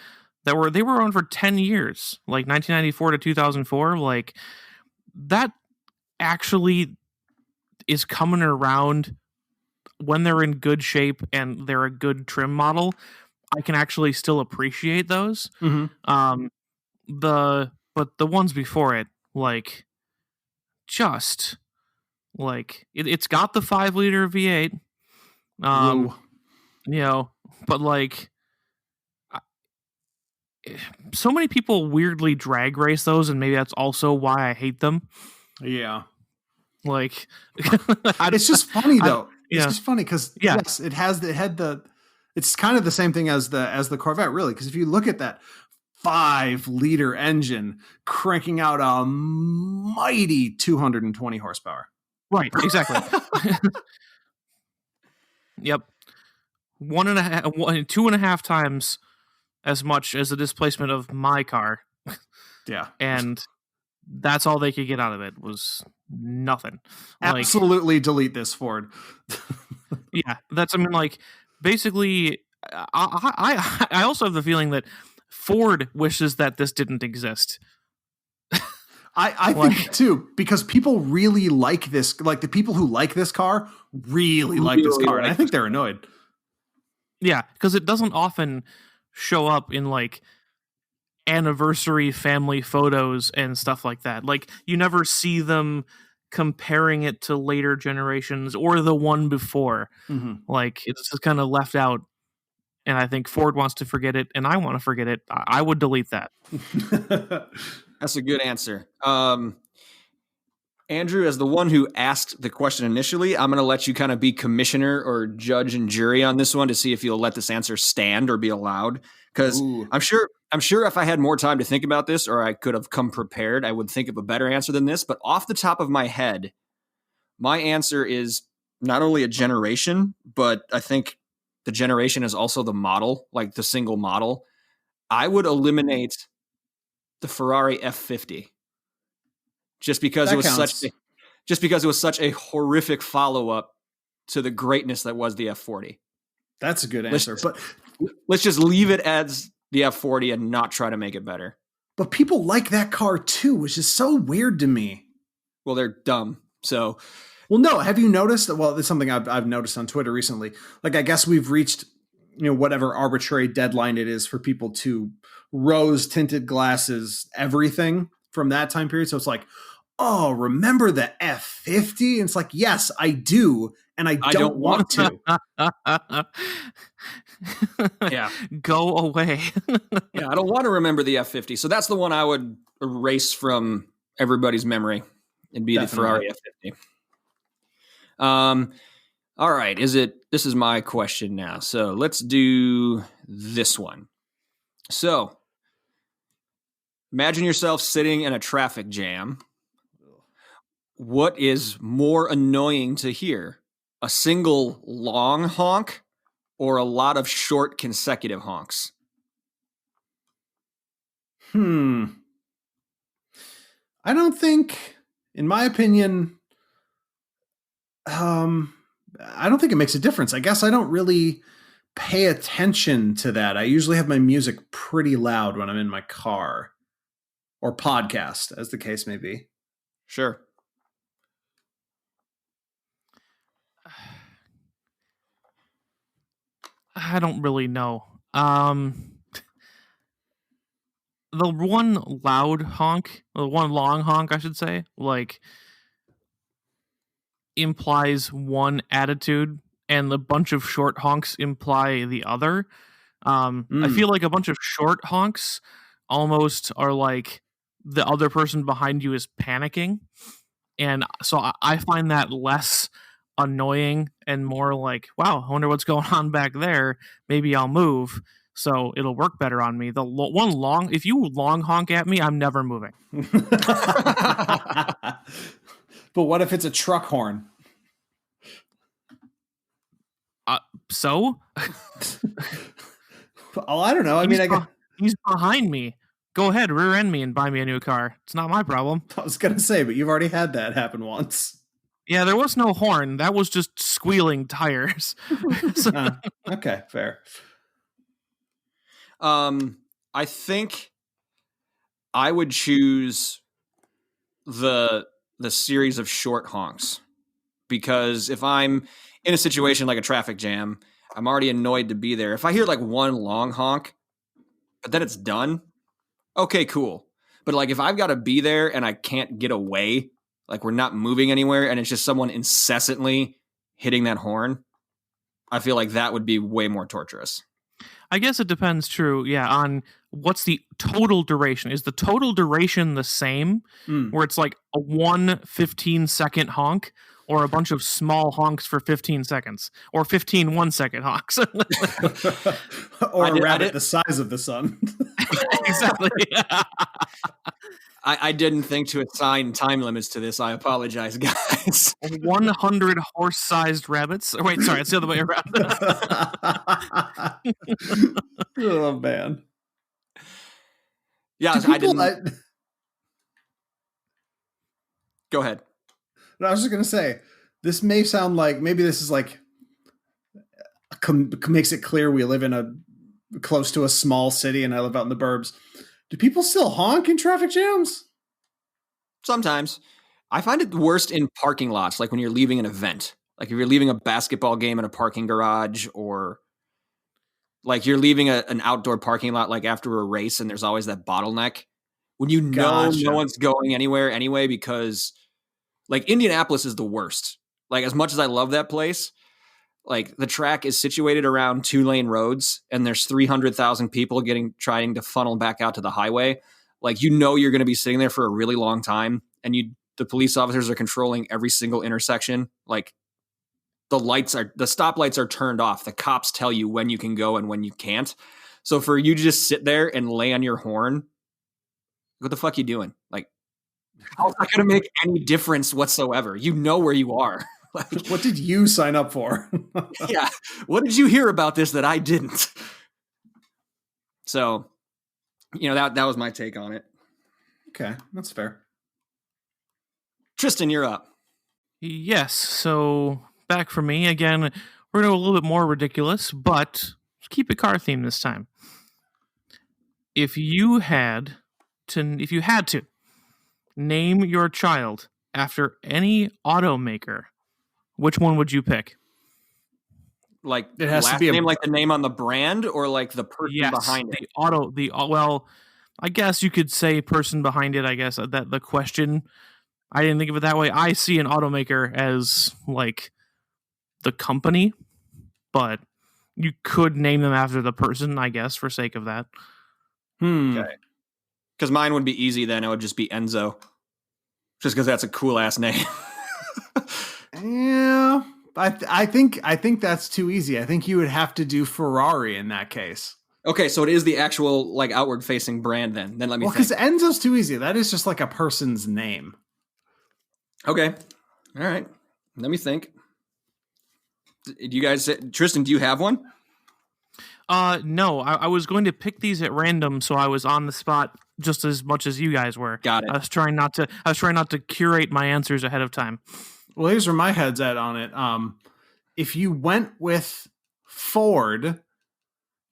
[SPEAKER 4] they were on for 10 years, like 1994 to 2004, like, that actually is coming around when they're in good shape and they're a good trim model. I can actually still appreciate those.
[SPEAKER 3] Mm-hmm.
[SPEAKER 4] But the ones before it, like, just like it's got the 5-liter V8, you know, but like, so many people weirdly drag race those, and maybe that's also why I hate them.
[SPEAKER 3] Yeah,
[SPEAKER 4] like,
[SPEAKER 3] it's just funny though.
[SPEAKER 4] Yeah.
[SPEAKER 3] It's just funny because yes, it's kind of the same thing as the Corvette, really. Because if you look at that 5-liter engine cranking out a mighty 220 horsepower,
[SPEAKER 4] right? Exactly. Yep, 2.5 times as much as the displacement of my car.
[SPEAKER 3] Yeah,
[SPEAKER 4] and that's all they could get out of it was nothing.
[SPEAKER 3] Absolutely, delete this, Ford.
[SPEAKER 4] Yeah, like, basically, I also have the feeling that Ford wishes that this didn't exist.
[SPEAKER 3] I think too, because people really like this. Like, the people who like this car really like this car, and I think they're annoyed.
[SPEAKER 4] Yeah, because it doesn't often show up in, like, anniversary family photos and stuff like that. Like, you never see them comparing it to later generations or the one before.
[SPEAKER 3] Mm-hmm.
[SPEAKER 4] Like, it's just kind of left out, and I think Ford wants to forget it, and I want to forget it. I would delete that.
[SPEAKER 2] That's a good answer. Andrew, as the one who asked the question initially, I'm going to let you kind of be commissioner or judge and jury on this one to see if you'll let this answer stand or be allowed. Because I'm sure if I had more time to think about this, or I could have come prepared, I would think of a better answer than this. But off the top of my head, my answer is not only a generation, but I think the generation is also the model, like the single model. I would eliminate the Ferrari F50. Just because it was such a horrific follow-up to the greatness that was the F40.
[SPEAKER 3] That's a good answer. But
[SPEAKER 2] let's just leave it as the F40 and not try to make it better.
[SPEAKER 3] But people like that car too, which is so weird to me.
[SPEAKER 2] Well, they're dumb. So,
[SPEAKER 3] well, no. Have you noticed that? Well, it's something I've noticed on Twitter recently. Like, I guess we've reached, whatever arbitrary deadline it is for people to rose tinted glasses everything from that time period. So it's like, oh, remember the F50? And it's like, yes, I do. And I don't want to.
[SPEAKER 2] Yeah.
[SPEAKER 4] Go away.
[SPEAKER 2] Yeah, I don't want to remember the F50. So that's the one I would erase from everybody's memory and be Definitely. The Ferrari F50. All right. This is my question now. So let's do this one. So imagine yourself sitting in a traffic jam. What is more annoying to hear? a single long honk or a lot of short consecutive honks?
[SPEAKER 3] I don't think, in my opinion, I don't think it makes a difference. I guess I don't really pay attention to that. I usually have my music pretty loud when I'm in my car or podcast, as the case may be.
[SPEAKER 2] Sure.
[SPEAKER 4] I don't really know. The one loud honk, the one long honk, I should say, like implies one attitude, and the bunch of short honks imply the other. I feel like a bunch of short honks almost are like the other person behind you is panicking, and so I find that less annoying and more like, wow, I wonder what's going on back there. Maybe I'll move. So it'll work better on me. If you long honk at me, I'm never moving.
[SPEAKER 3] But what if it's a truck horn?
[SPEAKER 4] So?
[SPEAKER 3] Oh, I don't know.
[SPEAKER 4] He's behind me. Go ahead, rear end me and buy me a new car. It's not my problem.
[SPEAKER 3] I was going to say, but you've already had that happen once.
[SPEAKER 4] Yeah, there was no horn. That was just squealing tires.
[SPEAKER 3] Okay, fair.
[SPEAKER 2] I think I would choose the series of short honks, because if I'm in a situation like a traffic jam, I'm already annoyed to be there. If I hear like one long honk, but then it's done, okay, cool. But like if I've got to be there and I can't get away, like we're not moving anywhere and it's just someone incessantly hitting that horn, I feel like that would be way more torturous.
[SPEAKER 4] I guess it depends, true, yeah, on what's the total duration. Is the total duration the same, where it's like a 15-second honk, or a bunch of small honks for 15 seconds, or 15 1-second honks?
[SPEAKER 3] Or a rabbit the size of the sun.
[SPEAKER 4] Exactly.
[SPEAKER 2] I didn't think to assign time limits to this. I apologize, guys.
[SPEAKER 4] 100 horse-sized rabbits. Wait, sorry, it's the other way around.
[SPEAKER 3] Oh, man.
[SPEAKER 2] Yeah, I didn't. Go ahead.
[SPEAKER 3] I was just going to say, this may sound like, maybe this is like, makes it clear we live in close to a small city and I live out in the burbs. Do people still honk in traffic jams?
[SPEAKER 2] Sometimes. I find it worst in parking lots, like when you're leaving an event. Like if you're leaving a basketball game in a parking garage, or like you're leaving an outdoor parking lot like after a race and there's always that bottleneck. When you know no one's going anywhere anyway, because like Indianapolis is the worst. Like as much as I love that place, like the track is situated around 2-lane roads and there's 300,000 people trying to funnel back out to the highway. Like, you know, you're going to be sitting there for a really long time, and the police officers are controlling every single intersection. Like the stoplights are turned off. The cops tell you when you can go and when you can't. So for you to just sit there and lay on your horn, what the fuck are you doing? Like, how's that going to make any difference whatsoever? You know where you are.
[SPEAKER 3] Like, what did you sign up for?
[SPEAKER 2] Yeah. What did you hear about this that I didn't? So, you know, that was my take on it.
[SPEAKER 3] Okay, that's fair.
[SPEAKER 2] Tristan, you're up.
[SPEAKER 4] Yes, so back for me. Again, we're going to go a little bit more ridiculous, but keep it car themed this time. If you had to name your child after any automaker, which one would you pick?
[SPEAKER 2] Like
[SPEAKER 3] it has
[SPEAKER 2] last
[SPEAKER 3] to be
[SPEAKER 2] name, like the name on the brand, or like the person behind it?
[SPEAKER 4] Well, I guess you could say person behind it. I guess that the question, I didn't think of it that way. I see an automaker as like the company, but you could name them after the person, I guess, for sake of that.
[SPEAKER 2] Okay. Because mine would be easy then. It would just be Enzo. Just because that's a cool ass name.
[SPEAKER 3] Yeah. I think that's too easy. I think you would have to do Ferrari in that case.
[SPEAKER 2] Okay, so it is the actual like outward facing brand then. Then let me think.
[SPEAKER 3] Because Enzo's too easy. That is just like a person's name.
[SPEAKER 2] Okay. All right. Let me think. You guys, Tristan, do you have one?
[SPEAKER 4] No, I was going to pick these at random, so I was on the spot just as much as you guys were.
[SPEAKER 2] Got it.
[SPEAKER 4] I was trying not to curate my answers ahead of time.
[SPEAKER 3] Well, here's where my head's at on it. If you went with Ford,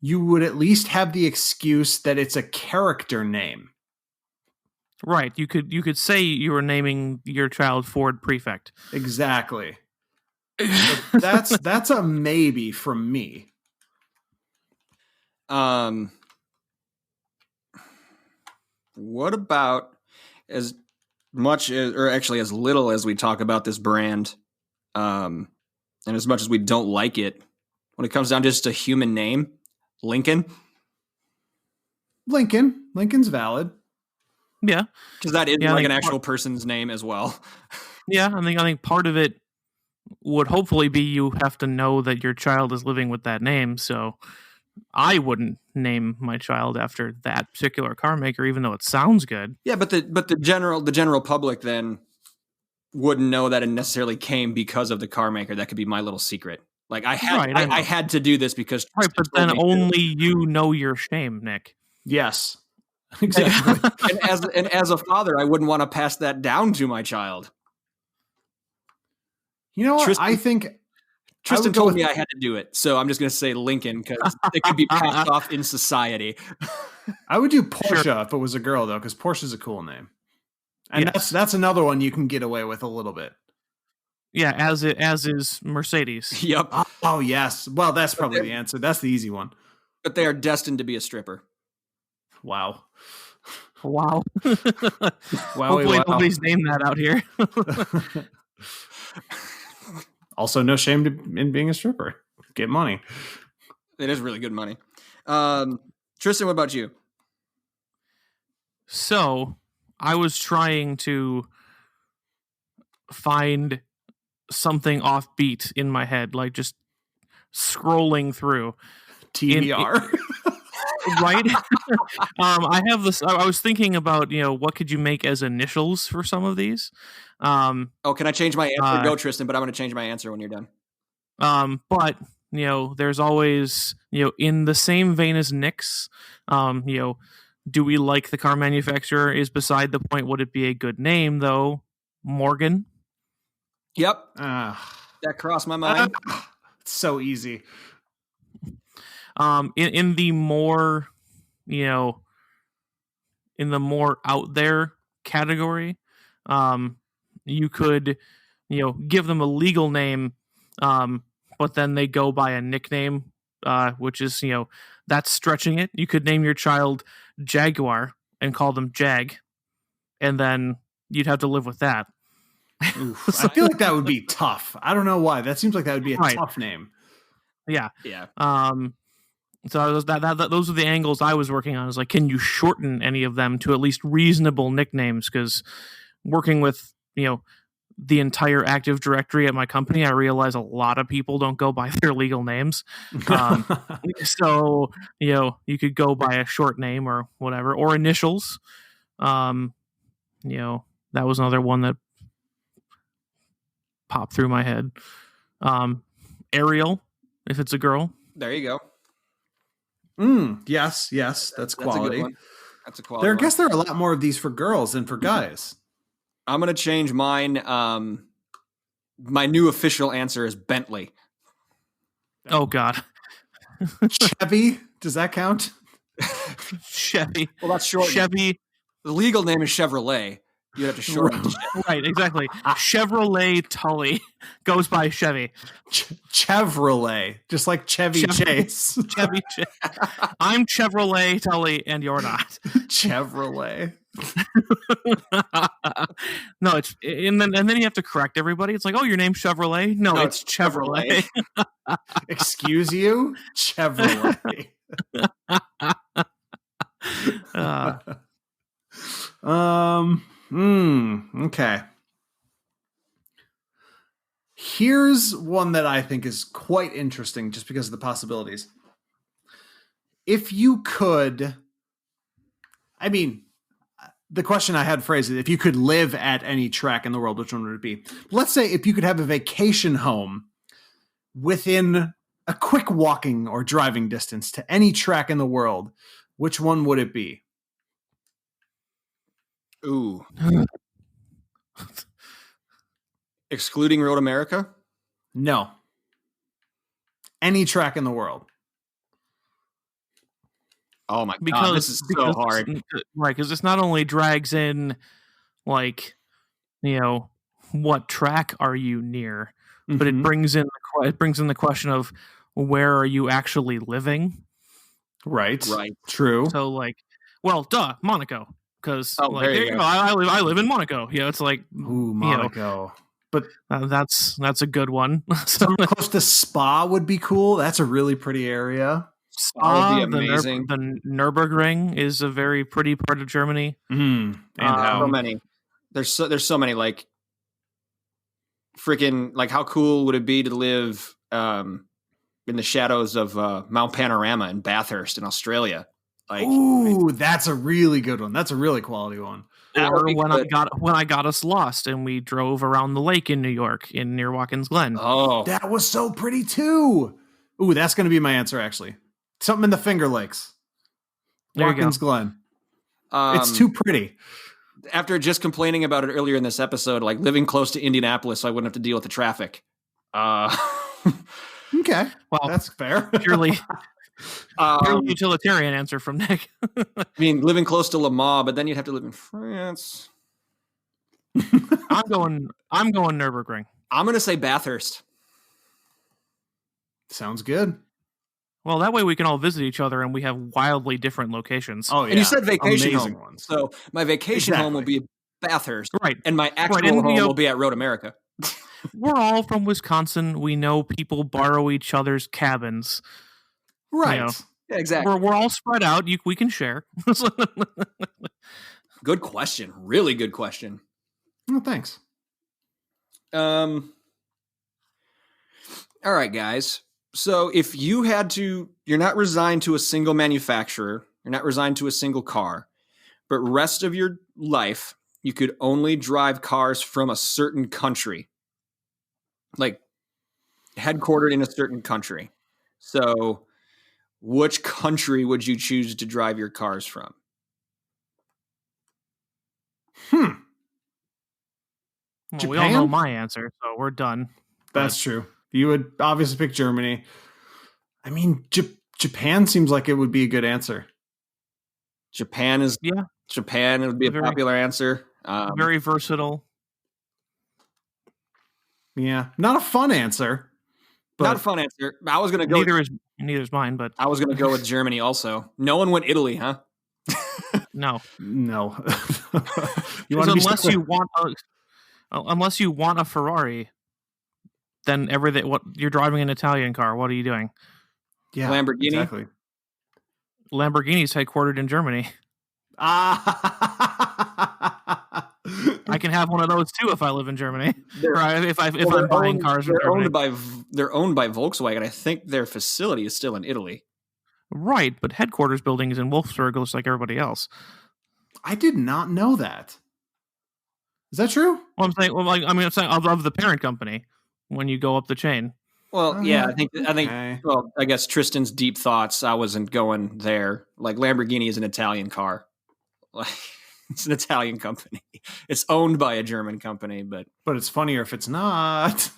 [SPEAKER 3] you would at least have the excuse that it's a character name.
[SPEAKER 4] Right. You could say you were naming your child Ford Prefect.
[SPEAKER 3] Exactly. That's a maybe from me.
[SPEAKER 2] What about as much as, or actually as little as we talk about this brand, and as much as we don't like it, when it comes down to just a human name, Lincoln?
[SPEAKER 3] Lincoln's valid.
[SPEAKER 4] Yeah.
[SPEAKER 2] Because that is like an actual person's name as well.
[SPEAKER 4] Yeah, I think part of it would hopefully be you have to know that your child is living with that name, so I wouldn't name my child after that particular car maker, even though it sounds good.
[SPEAKER 2] Yeah, but the general public then wouldn't know that it necessarily came because of the car maker. That could be my little secret. Like I had to do this because
[SPEAKER 4] but then only you know your shame, Nick.
[SPEAKER 3] Yes, exactly.
[SPEAKER 2] and as a father, I wouldn't want to pass that down to my child.
[SPEAKER 3] You know what? I think
[SPEAKER 2] Tristan told me I had to do it, so I'm just going to say Lincoln because it could be passed off in society.
[SPEAKER 3] I would do Porsche if it was a girl, though, because Porsche's a cool name, and that's another one you can get away with a little bit.
[SPEAKER 4] Yeah, as is Mercedes.
[SPEAKER 2] Yep.
[SPEAKER 3] Oh yes. Well, that's probably the answer. That's the easy one.
[SPEAKER 2] But they are destined to be a stripper.
[SPEAKER 3] Wow.
[SPEAKER 4] Hopefully nobody's named that out here.
[SPEAKER 3] Also, no shame in being a stripper. Get money.
[SPEAKER 2] It is really good money. Tristan, what about you?
[SPEAKER 4] So, I was trying to find something offbeat in my head, like just scrolling through.
[SPEAKER 3] TBR.
[SPEAKER 4] Right? I have this. I was thinking about, what could you make as initials for some of these?
[SPEAKER 2] Can I change my answer? Go, Tristan, but I'm going to change my answer when you're done.
[SPEAKER 4] But there's always, in the same vein as Nick's, do we like the car manufacturer is beside the point. Would it be a good name though? Morgan.
[SPEAKER 2] Yep. That crossed my mind.
[SPEAKER 3] It's so easy.
[SPEAKER 4] In the more, in the more out there category, you could, give them a legal name, but then they go by a nickname, which is, that's stretching it. You could name your child Jaguar and call them Jag, and then you'd have to live with that.
[SPEAKER 3] I feel like that would be tough. I don't know why. That seems like that would be a tough name.
[SPEAKER 4] Yeah.
[SPEAKER 2] Yeah.
[SPEAKER 4] So those are the angles I was working on. Is like, can you shorten any of them to at least reasonable nicknames? Because working with the entire Active Directory at my company, I realize a lot of people don't go by their legal names. So you could go by a short name or whatever, or initials. That was another one that popped through my head. Ariel, if it's a girl.
[SPEAKER 2] There you go.
[SPEAKER 3] Yes, that's quality.
[SPEAKER 2] A good one. That's a quality.
[SPEAKER 3] I guess there are a lot more of these for girls than for guys.
[SPEAKER 2] I'm gonna change mine. My new official answer is Bentley.
[SPEAKER 4] Oh God.
[SPEAKER 3] Chevy, does that count?
[SPEAKER 4] Chevy.
[SPEAKER 2] Well, that's short.
[SPEAKER 4] Chevy.
[SPEAKER 2] The legal name is Chevrolet. You have to shorten it.
[SPEAKER 4] Right, exactly. Chevrolet Tully goes by Chevy.
[SPEAKER 3] Chevrolet, just like Chevy Chase.
[SPEAKER 4] Chevy Chase. I'm Chevrolet Tully, and you're not.
[SPEAKER 3] Chevrolet.
[SPEAKER 4] No, it's and then you have to correct everybody. It's like, oh, your name's Chevrolet. No, it's Chevrolet.
[SPEAKER 3] Excuse you, Chevrolet. Okay. Here's one that I think is quite interesting just because of the possibilities. If you could, the question I had phrased is, if you could live at any track in the world, which one would it be? Let's say if you could have a vacation home within a quick walking or driving distance to any track in the world, which one would it be?
[SPEAKER 2] Ooh. Excluding Road America?
[SPEAKER 3] No. Any track in the world.
[SPEAKER 2] Oh my god, this is so hard.
[SPEAKER 4] Right, because this not only drags in, like, what track are you near, but it brings in the question of where are you actually living?
[SPEAKER 3] Right. True.
[SPEAKER 4] So, like, Monaco, because
[SPEAKER 2] there you go.
[SPEAKER 4] I live in Monaco. It's like,
[SPEAKER 3] ooh, Monaco. But
[SPEAKER 4] that's a good one.
[SPEAKER 3] Somewhere close to Spa would be cool. That's a really pretty area.
[SPEAKER 2] Spa would be amazing.
[SPEAKER 4] The Nürburgring is a very pretty part of Germany.
[SPEAKER 3] And how
[SPEAKER 2] so many? There's so many, like, freaking, like, how cool would it be to live in the shadows of Mount Panorama in Bathurst in Australia? Like,
[SPEAKER 3] ooh, that's a really good one. That's a really quality one.
[SPEAKER 4] Or when I got us lost and we drove around the lake in New York near Watkins Glen.
[SPEAKER 2] Oh,
[SPEAKER 3] that was so pretty too. Ooh, that's going to be my answer, actually. Something in the Finger Lakes. Watkins Glen. It's too pretty.
[SPEAKER 2] After just complaining about it earlier in this episode, like living close to Indianapolis, so I wouldn't have to deal with the traffic.
[SPEAKER 3] Okay, well, that's fair.
[SPEAKER 4] Purely utilitarian answer from Nick.
[SPEAKER 2] I mean, living close to Le Mans, but then you'd have to live in France.
[SPEAKER 4] I'm going Nürburgring.
[SPEAKER 2] I'm going to say Bathurst.
[SPEAKER 3] Sounds good.
[SPEAKER 4] Well, that way we can all visit each other and we have wildly different locations.
[SPEAKER 3] Oh, yeah.
[SPEAKER 2] And you said vacation
[SPEAKER 3] amazing
[SPEAKER 2] home.
[SPEAKER 3] Ones.
[SPEAKER 2] So my vacation home will be Bathurst.
[SPEAKER 4] Right.
[SPEAKER 2] And my actual home will be at Road America.
[SPEAKER 4] We're all from Wisconsin. We know people borrow each other's cabins.
[SPEAKER 3] Right.
[SPEAKER 2] Yeah, exactly.
[SPEAKER 4] We're all spread out. We can share.
[SPEAKER 2] Good question. Really good question.
[SPEAKER 3] Well, thanks.
[SPEAKER 2] All right, guys. So if you had to, you're not resigned to a single manufacturer, you're not resigned to a single car, but rest of your life, you could only drive cars from a certain country, like headquartered in a certain country. So which country would you choose to drive your cars from?
[SPEAKER 4] Well,
[SPEAKER 3] Japan?
[SPEAKER 4] we all know my answer, so we're done.
[SPEAKER 3] That's true. You would obviously pick Germany. I mean, Japan seems like it would be a good answer.
[SPEAKER 2] Japan would be a popular answer.
[SPEAKER 4] Very versatile.
[SPEAKER 3] Yeah, not a fun answer. But
[SPEAKER 2] not a fun answer. I was going to go.
[SPEAKER 4] Neither is mine, but
[SPEAKER 2] I was going to go with Germany also. No one went Italy, huh?
[SPEAKER 4] No.
[SPEAKER 3] Unless
[SPEAKER 4] you want a Ferrari, then everything. What you're driving an Italian car? What are you doing?
[SPEAKER 3] Yeah,
[SPEAKER 2] Lamborghini.
[SPEAKER 3] Exactly.
[SPEAKER 4] Lamborghini's headquartered in Germany. I can have one of those too if I live in Germany. Right? If I'm buying cars from Germany.
[SPEAKER 2] They're owned by Volkswagen. I think their facility is still in Italy.
[SPEAKER 4] Right, but headquarters building is in Wolfsburg, just like everybody else.
[SPEAKER 3] I did not know that. Is that true?
[SPEAKER 4] Well, I'm saying of the parent company when you go up the chain.
[SPEAKER 2] Well, yeah, I think. Okay. Well, I guess Tristan's deep thoughts. I wasn't going there. Like Lamborghini is an Italian car. Like, it's an Italian company. It's owned by a German company, but
[SPEAKER 3] it's funnier if it's not.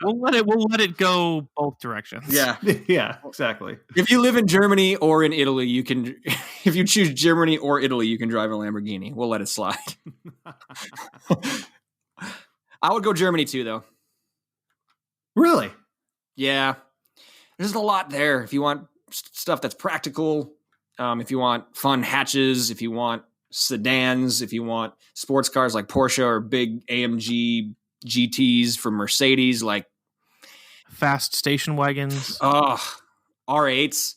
[SPEAKER 4] We'll let it go both directions.
[SPEAKER 2] Yeah,
[SPEAKER 3] yeah, exactly.
[SPEAKER 2] If you live in Germany or in Italy, you can. If you choose Germany or Italy, you can drive a Lamborghini. We'll let it slide. I would go Germany too, though.
[SPEAKER 3] Really?
[SPEAKER 2] Yeah, there's a lot there. If you want stuff that's practical. If you want fun hatches, if you want sedans, if you want sports cars like Porsche or big AMG GTs from Mercedes, like
[SPEAKER 4] fast station wagons.
[SPEAKER 2] R8s.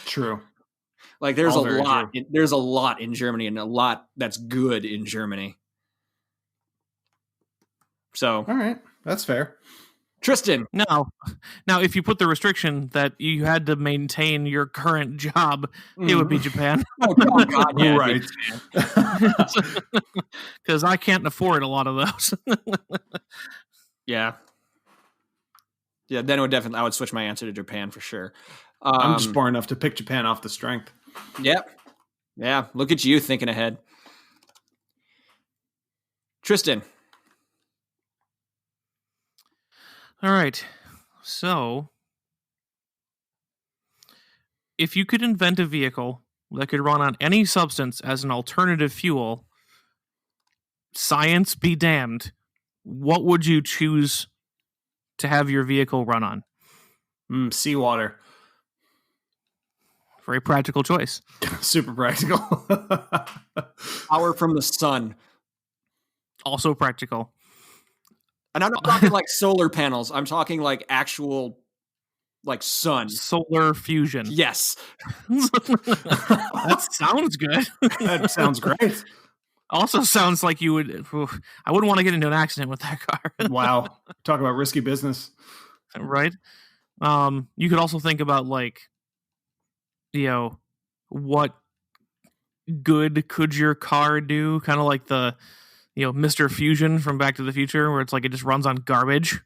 [SPEAKER 3] True.
[SPEAKER 2] Like there's a lot. There's a lot in Germany and a lot that's good in Germany. So,
[SPEAKER 3] all right, that's fair.
[SPEAKER 2] Tristan.
[SPEAKER 4] Now, if you put the restriction that you had to maintain your current job, it would be Japan.
[SPEAKER 2] Oh God, yeah,
[SPEAKER 3] right.
[SPEAKER 4] Because I can't afford a lot of those.
[SPEAKER 2] Yeah. Yeah, then I would switch my answer to Japan for sure.
[SPEAKER 3] I'm just smart enough to pick Japan off the strength.
[SPEAKER 2] Yep. Yeah, look at you thinking ahead. Tristan.
[SPEAKER 4] All right. So, if you could invent a vehicle that could run on any substance as an alternative fuel, science be damned, what would you choose to have your vehicle run on?
[SPEAKER 3] Seawater.
[SPEAKER 4] Very practical choice.
[SPEAKER 3] Super practical.
[SPEAKER 2] Power from the sun.
[SPEAKER 4] Also practical.
[SPEAKER 2] And I'm not talking like solar panels. I'm talking like actual like sun.
[SPEAKER 4] Solar fusion.
[SPEAKER 2] Yes.
[SPEAKER 4] That sounds good.
[SPEAKER 3] That sounds great.
[SPEAKER 4] Also sounds like you would... I wouldn't want to get into an accident with that car.
[SPEAKER 3] Wow. Talk about risky business.
[SPEAKER 4] Right? You could also think about like, what good could your car do? Kind of like the, Mr. Fusion from Back to the Future, where it's like it just runs on garbage.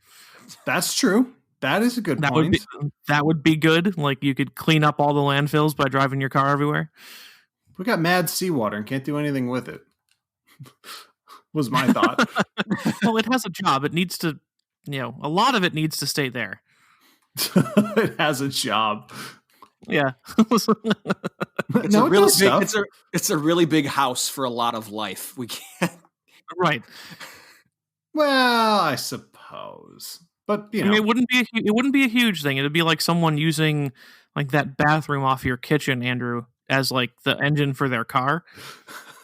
[SPEAKER 3] That's true. That is a good point.
[SPEAKER 4] That would be good. Like you could clean up all the landfills by driving your car everywhere.
[SPEAKER 3] We got mad seawater and can't do anything with it. Was my thought.
[SPEAKER 4] Well, it has a job. It needs to, a lot of it needs to stay there.
[SPEAKER 3] It has a job.
[SPEAKER 4] Yeah.
[SPEAKER 2] It's a really big house for a lot of life. We can't.
[SPEAKER 4] Right.
[SPEAKER 3] Well, I suppose. But
[SPEAKER 4] I mean, it wouldn't be a huge thing. It'd be like someone using like that bathroom off your kitchen, Andrew, as like the engine for their car.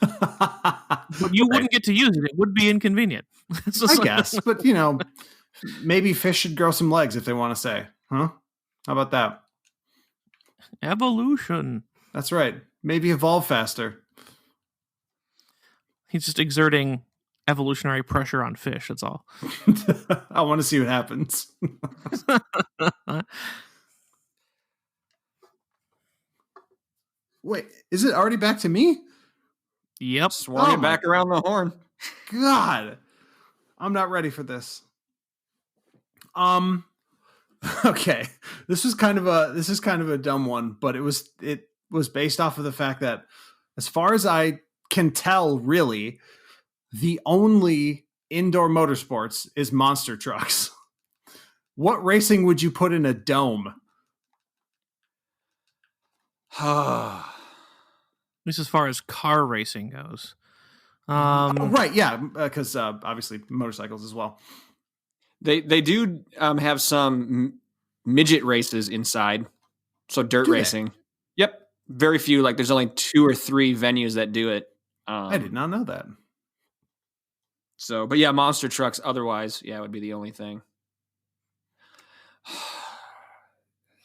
[SPEAKER 4] But you wouldn't get to use it. It would be inconvenient.
[SPEAKER 3] I guess. But maybe fish should grow some legs if they want to say. Huh? How about that?
[SPEAKER 4] Evolution.
[SPEAKER 3] That's right. Maybe evolve faster.
[SPEAKER 4] He's just exerting evolutionary pressure on fish, that's all.
[SPEAKER 3] I want to see what happens. Wait, is it already back to me?
[SPEAKER 4] Yep.
[SPEAKER 2] Swung it back around the horn.
[SPEAKER 3] God. I'm not ready for this. Okay. This is kind of a dumb one, but it was based off of the fact that as far as I can tell, really, the only indoor motorsports is monster trucks. What racing would you put in a dome?
[SPEAKER 4] At least as far as car racing goes.
[SPEAKER 3] Right, yeah, because obviously motorcycles as well.
[SPEAKER 2] They do have some midget races inside, so dirt racing. Yep, very few. Like there's only 2 or 3 venues that do it.
[SPEAKER 3] I did not know that.
[SPEAKER 2] So, but yeah, monster trucks. Otherwise, yeah, it would be the only thing.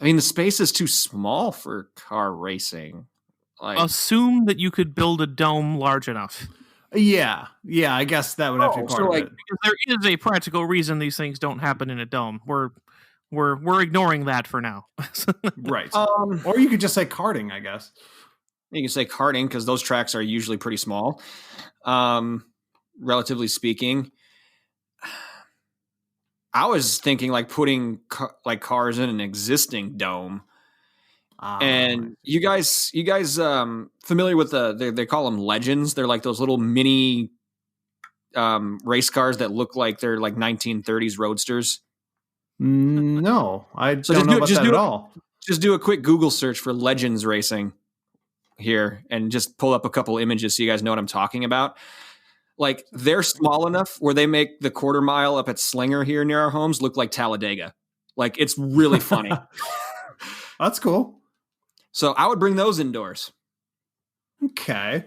[SPEAKER 2] I mean, the space is too small for car racing. Like,
[SPEAKER 4] assume that you could build a dome large enough.
[SPEAKER 3] Yeah, I guess that would have to be part of it.
[SPEAKER 4] Because there is a practical reason these things don't happen in a dome. We're ignoring that for now.
[SPEAKER 3] Right. Or you could just say karting, I guess.
[SPEAKER 2] You can say karting because those tracks are usually pretty small, relatively speaking. I was thinking like putting cars in an existing dome. And you guys familiar with they call them legends? They're like those little mini race cars that look like they're like 1930s roadsters.
[SPEAKER 3] No, I don't know about that at all.
[SPEAKER 2] Just do a quick Google search for Legends Racing here and just pull up a couple images so you guys know what I'm talking about. Like they're small enough where they make the quarter mile up at Slinger here near our homes look like Talladega. Like it's really funny.
[SPEAKER 3] That's cool.
[SPEAKER 2] So I would bring those indoors.
[SPEAKER 3] Okay.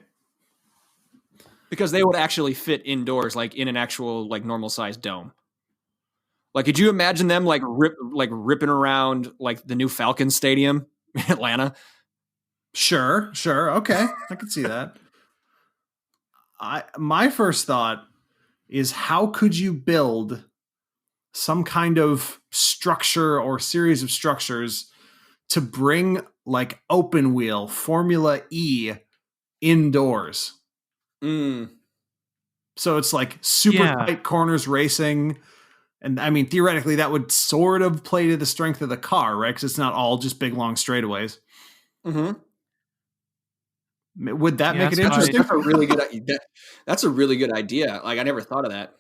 [SPEAKER 2] Because they would actually fit indoors, like in an actual like normal sized dome. Like, could you imagine them like ripping around like the new Falcons Stadium in Atlanta?
[SPEAKER 3] Sure. Okay, I can see that. My first thought is how could you build some kind of structure or series of structures to bring like open wheel Formula E indoors? So it's like super tight corners racing, And I mean, theoretically, that would sort of play to the strength of the car, right? Because it's not all just big, long straightaways.
[SPEAKER 2] Mm-hmm.
[SPEAKER 3] Would that make it interesting?
[SPEAKER 2] That's a really good idea. That's a really good idea. Like, I never thought of that.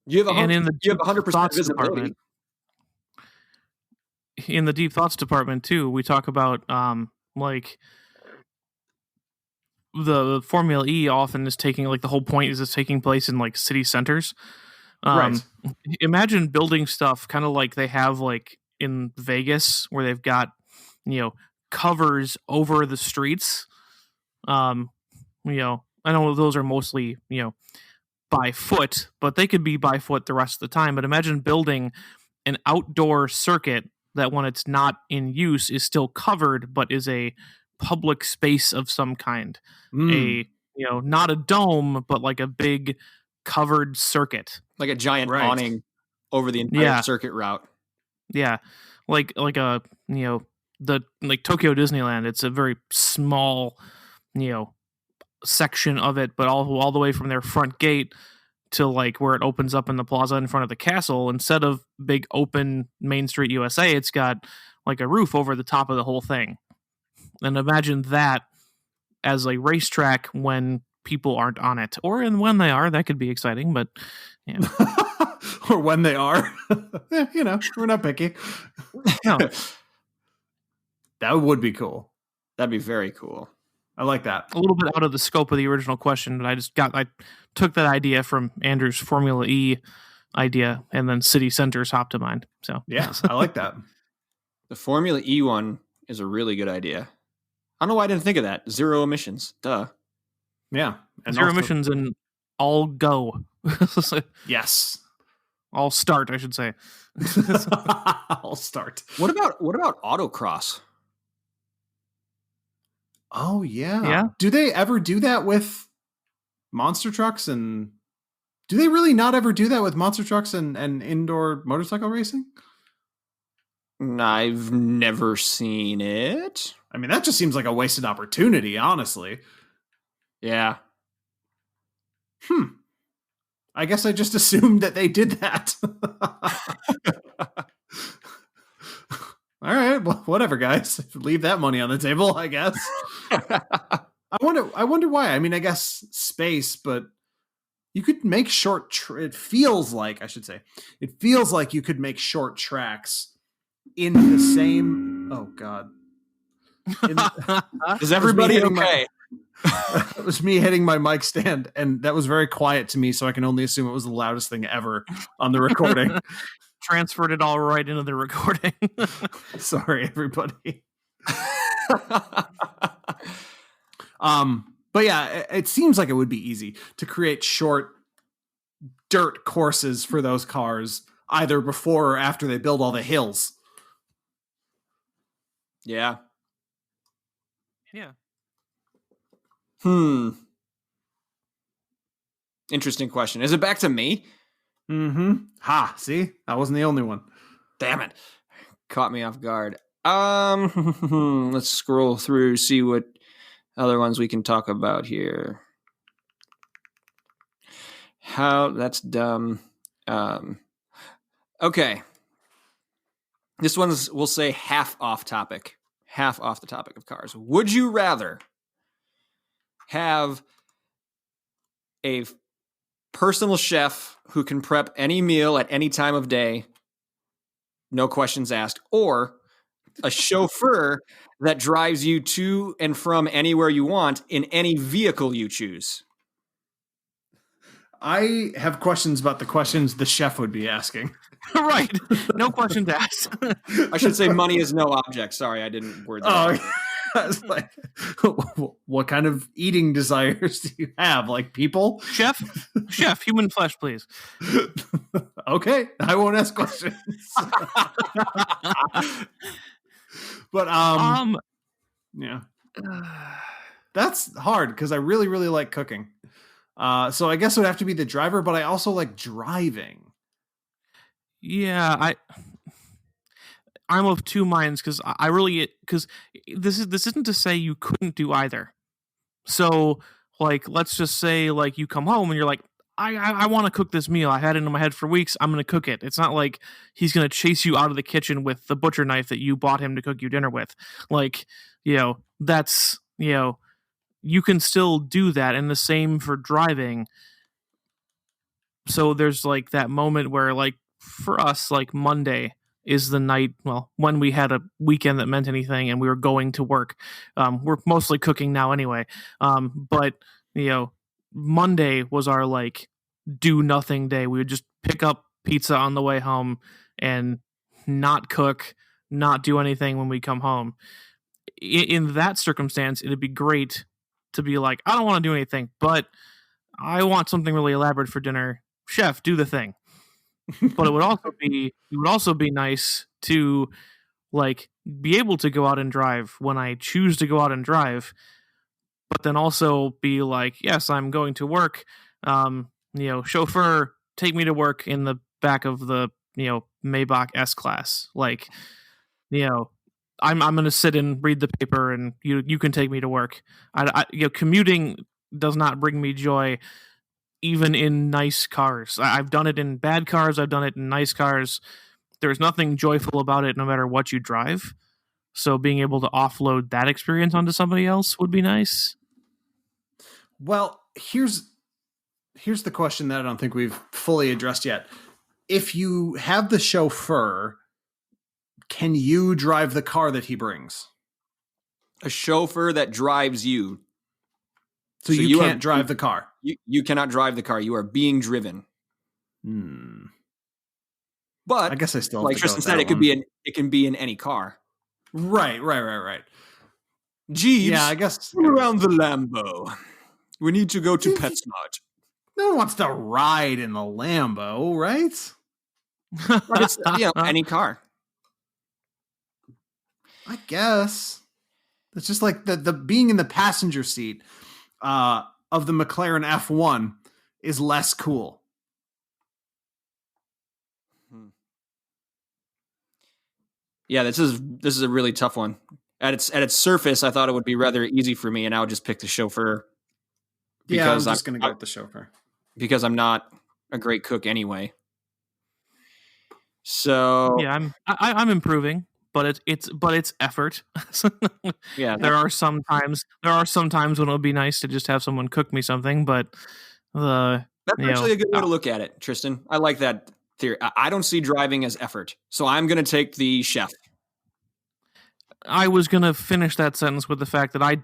[SPEAKER 2] You have 100% visibility.
[SPEAKER 4] In the deep thoughts department too, we talk about like the Formula E often is taking, like, the whole point is it's taking place in like city centers.
[SPEAKER 3] Right.
[SPEAKER 4] Imagine building stuff kind of like they have like in Vegas, where they've got, covers over the streets. I know those are mostly, by foot, but they could be by foot the rest of the time. But imagine building an outdoor circuit that, when it's not in use, is still covered, but is a public space of some kind. Not a dome, but like a big covered circuit,
[SPEAKER 2] like a giant awning over the entire circuit route.
[SPEAKER 4] Yeah, like a the like Tokyo Disneyland. It's a very small section of it, but all the way from their front gate to like where it opens up in the plaza in front of the castle. Instead of big open Main Street USA, it's got like a roof over the top of the whole thing. And imagine that as a racetrack when people aren't on it, or when they are. That could be exciting, but
[SPEAKER 3] or when they are. We're not picky.
[SPEAKER 4] No.
[SPEAKER 3] That would be cool.
[SPEAKER 2] That'd be very cool.
[SPEAKER 3] I like that.
[SPEAKER 4] A little bit out of the scope of the original question, but I took that idea from Andrew's Formula E idea, and then city centers hopped to mind. So
[SPEAKER 3] yes, I like that.
[SPEAKER 2] The Formula E one is a really good idea. I don't know why I didn't think of that. Zero emissions. Duh.
[SPEAKER 3] Yeah.
[SPEAKER 4] And zero emissions and all go.
[SPEAKER 3] Yes.
[SPEAKER 4] All start, I should say.
[SPEAKER 3] All start.
[SPEAKER 2] What about autocross?
[SPEAKER 3] Oh, yeah.
[SPEAKER 4] Yeah.
[SPEAKER 3] Do they ever do that with monster trucks? And do they really not ever do that with monster trucks and indoor motorcycle racing?
[SPEAKER 2] I've never seen it.
[SPEAKER 3] I mean, that just seems like a wasted opportunity, honestly.
[SPEAKER 2] Yeah.
[SPEAKER 3] I guess I just assumed that they did that. All right, well, whatever, guys. Leave that money on the table, I guess. I wonder why. I mean, I guess space, but you could make it feels like you could make short tracks in the same. Oh God.
[SPEAKER 2] Is everybody okay?
[SPEAKER 3] It was me hitting my mic stand, and that was very quiet to me, so I can only assume it was the loudest thing ever on the recording.
[SPEAKER 4] Transferred it all right into the recording.
[SPEAKER 3] Sorry, everybody. But yeah, it seems like it would be easy to create short dirt courses for those cars, either before or after they build all the hills.
[SPEAKER 2] Yeah.
[SPEAKER 4] Yeah.
[SPEAKER 2] Interesting question. Is it back to me?
[SPEAKER 3] Mm-hmm. Ha, see? I wasn't the only one.
[SPEAKER 2] Damn it. Caught me off guard. Let's scroll through, see what other ones we can talk about here. That's dumb. Okay. This one's, we'll say, half off the topic of cars. Would you rather have a personal chef who can prep any meal at any time of day, no questions asked, or a chauffeur that drives you to and from anywhere you want in any vehicle you choose?
[SPEAKER 3] I have questions about the questions the chef would be asking.
[SPEAKER 4] Right. No questions asked.
[SPEAKER 2] I should say money is no object. Sorry, I didn't word that.
[SPEAKER 3] I was like, what kind of eating desires do you have? Like people?
[SPEAKER 4] Chef, human flesh, please.
[SPEAKER 3] Okay, I won't ask questions. But yeah, that's hard because I really, really like cooking. So I guess it would have to be the driver, but I also like driving.
[SPEAKER 4] Yeah, I'm of two minds because because this isn't to say you couldn't do either. So like, let's just say like you come home and you're like, I want to cook this meal. I had it in my head for weeks. I'm going to cook it. It's not like he's going to chase you out of the kitchen with the butcher knife that you bought him to cook you dinner with. Like, that's, you can still do that. And the same for driving. So there's like that moment where, like, for us, like Monday is the night, well, when we had a weekend that meant anything and we were going to work. We're mostly cooking now anyway. But, Monday was our like do nothing day. We would just pick up pizza on the way home and not cook, not do anything when we come home. In that circumstance, it'd be great to be like, I don't want to do anything, but I want something really elaborate for dinner. Chef, do the thing. But it would also be nice to like be able to go out and drive when I choose to go out and drive, but then also be like, yes, I'm going to work. Chauffeur, take me to work in the back of the Maybach S class. Like, I'm going to sit and read the paper, and you can take me to work. Commuting does not bring me joy, even in nice cars. I've done it in bad cars. I've done it in nice cars. There's nothing joyful about it, no matter what you drive. So being able to offload that experience onto somebody else would be nice.
[SPEAKER 3] Well, here's the question that I don't think we've fully addressed yet. If you have the chauffeur, can you drive the car that he brings?
[SPEAKER 2] A chauffeur that drives you.
[SPEAKER 3] So you can't drive the car.
[SPEAKER 2] You cannot drive the car. You are being driven. But
[SPEAKER 3] I guess I still have
[SPEAKER 2] like Tristan said, it can be in any car.
[SPEAKER 3] Right.
[SPEAKER 2] Jeeves,
[SPEAKER 3] yeah, I guess
[SPEAKER 2] come around the Lambo. We need to go to PetSmart.
[SPEAKER 3] No one wants to ride in the Lambo, right?
[SPEAKER 2] But it's any car.
[SPEAKER 3] I guess it's just like the being in the passenger seat of the McLaren F1 is less cool.
[SPEAKER 2] Yeah, this is a really tough one. At its surface, I thought it would be rather easy for me, and I would just pick the chauffeur.
[SPEAKER 3] Yeah, I'm just going to go with the chauffeur
[SPEAKER 2] because I'm not a great cook anyway. So
[SPEAKER 4] yeah, I'm improving, but it's effort.
[SPEAKER 2] Yeah,
[SPEAKER 4] there are some times when it would be nice to just have someone cook me something, but
[SPEAKER 2] that's actually a good way to look at it, Tristan. I like that theory. I don't see driving as effort, so I'm going to take the chef.
[SPEAKER 4] I was going to finish that sentence with the fact that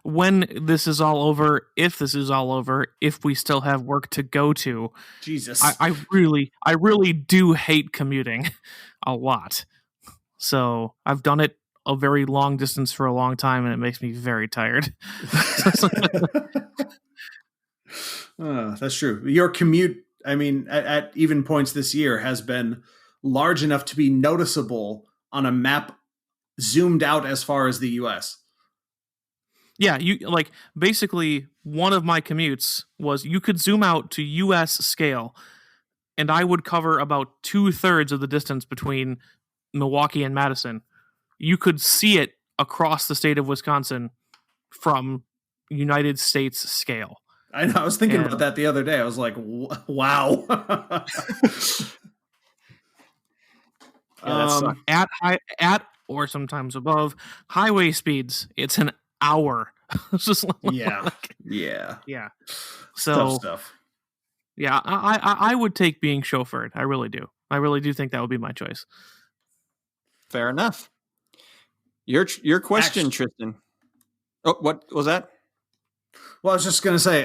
[SPEAKER 4] when this is all over, if this is all over, if we still have work to go to,
[SPEAKER 3] Jesus,
[SPEAKER 4] I really do hate commuting a lot. So I've done it a very long distance for a long time, and it makes me very tired.
[SPEAKER 3] That's true. Your commute, I mean, at even points this year, has been large enough to be noticeable on a map zoomed out as far as the U.S.
[SPEAKER 4] Yeah, basically one of my commutes was you could zoom out to U.S. scale, and I would cover about 2/3 of the distance between Milwaukee and Madison. You could see it across the state of Wisconsin from United States scale.
[SPEAKER 3] I know. I was thinking about that the other day. I was like, wow.
[SPEAKER 4] At or sometimes above highway speeds, it's an hour. It's just
[SPEAKER 3] yeah.
[SPEAKER 4] So
[SPEAKER 3] tough stuff.
[SPEAKER 4] Yeah, I would take being chauffeured. I really do. I really do think that would be my choice.
[SPEAKER 2] Fair enough. Your question, Tristan. Oh, what was that?
[SPEAKER 3] Well, I was just going to say,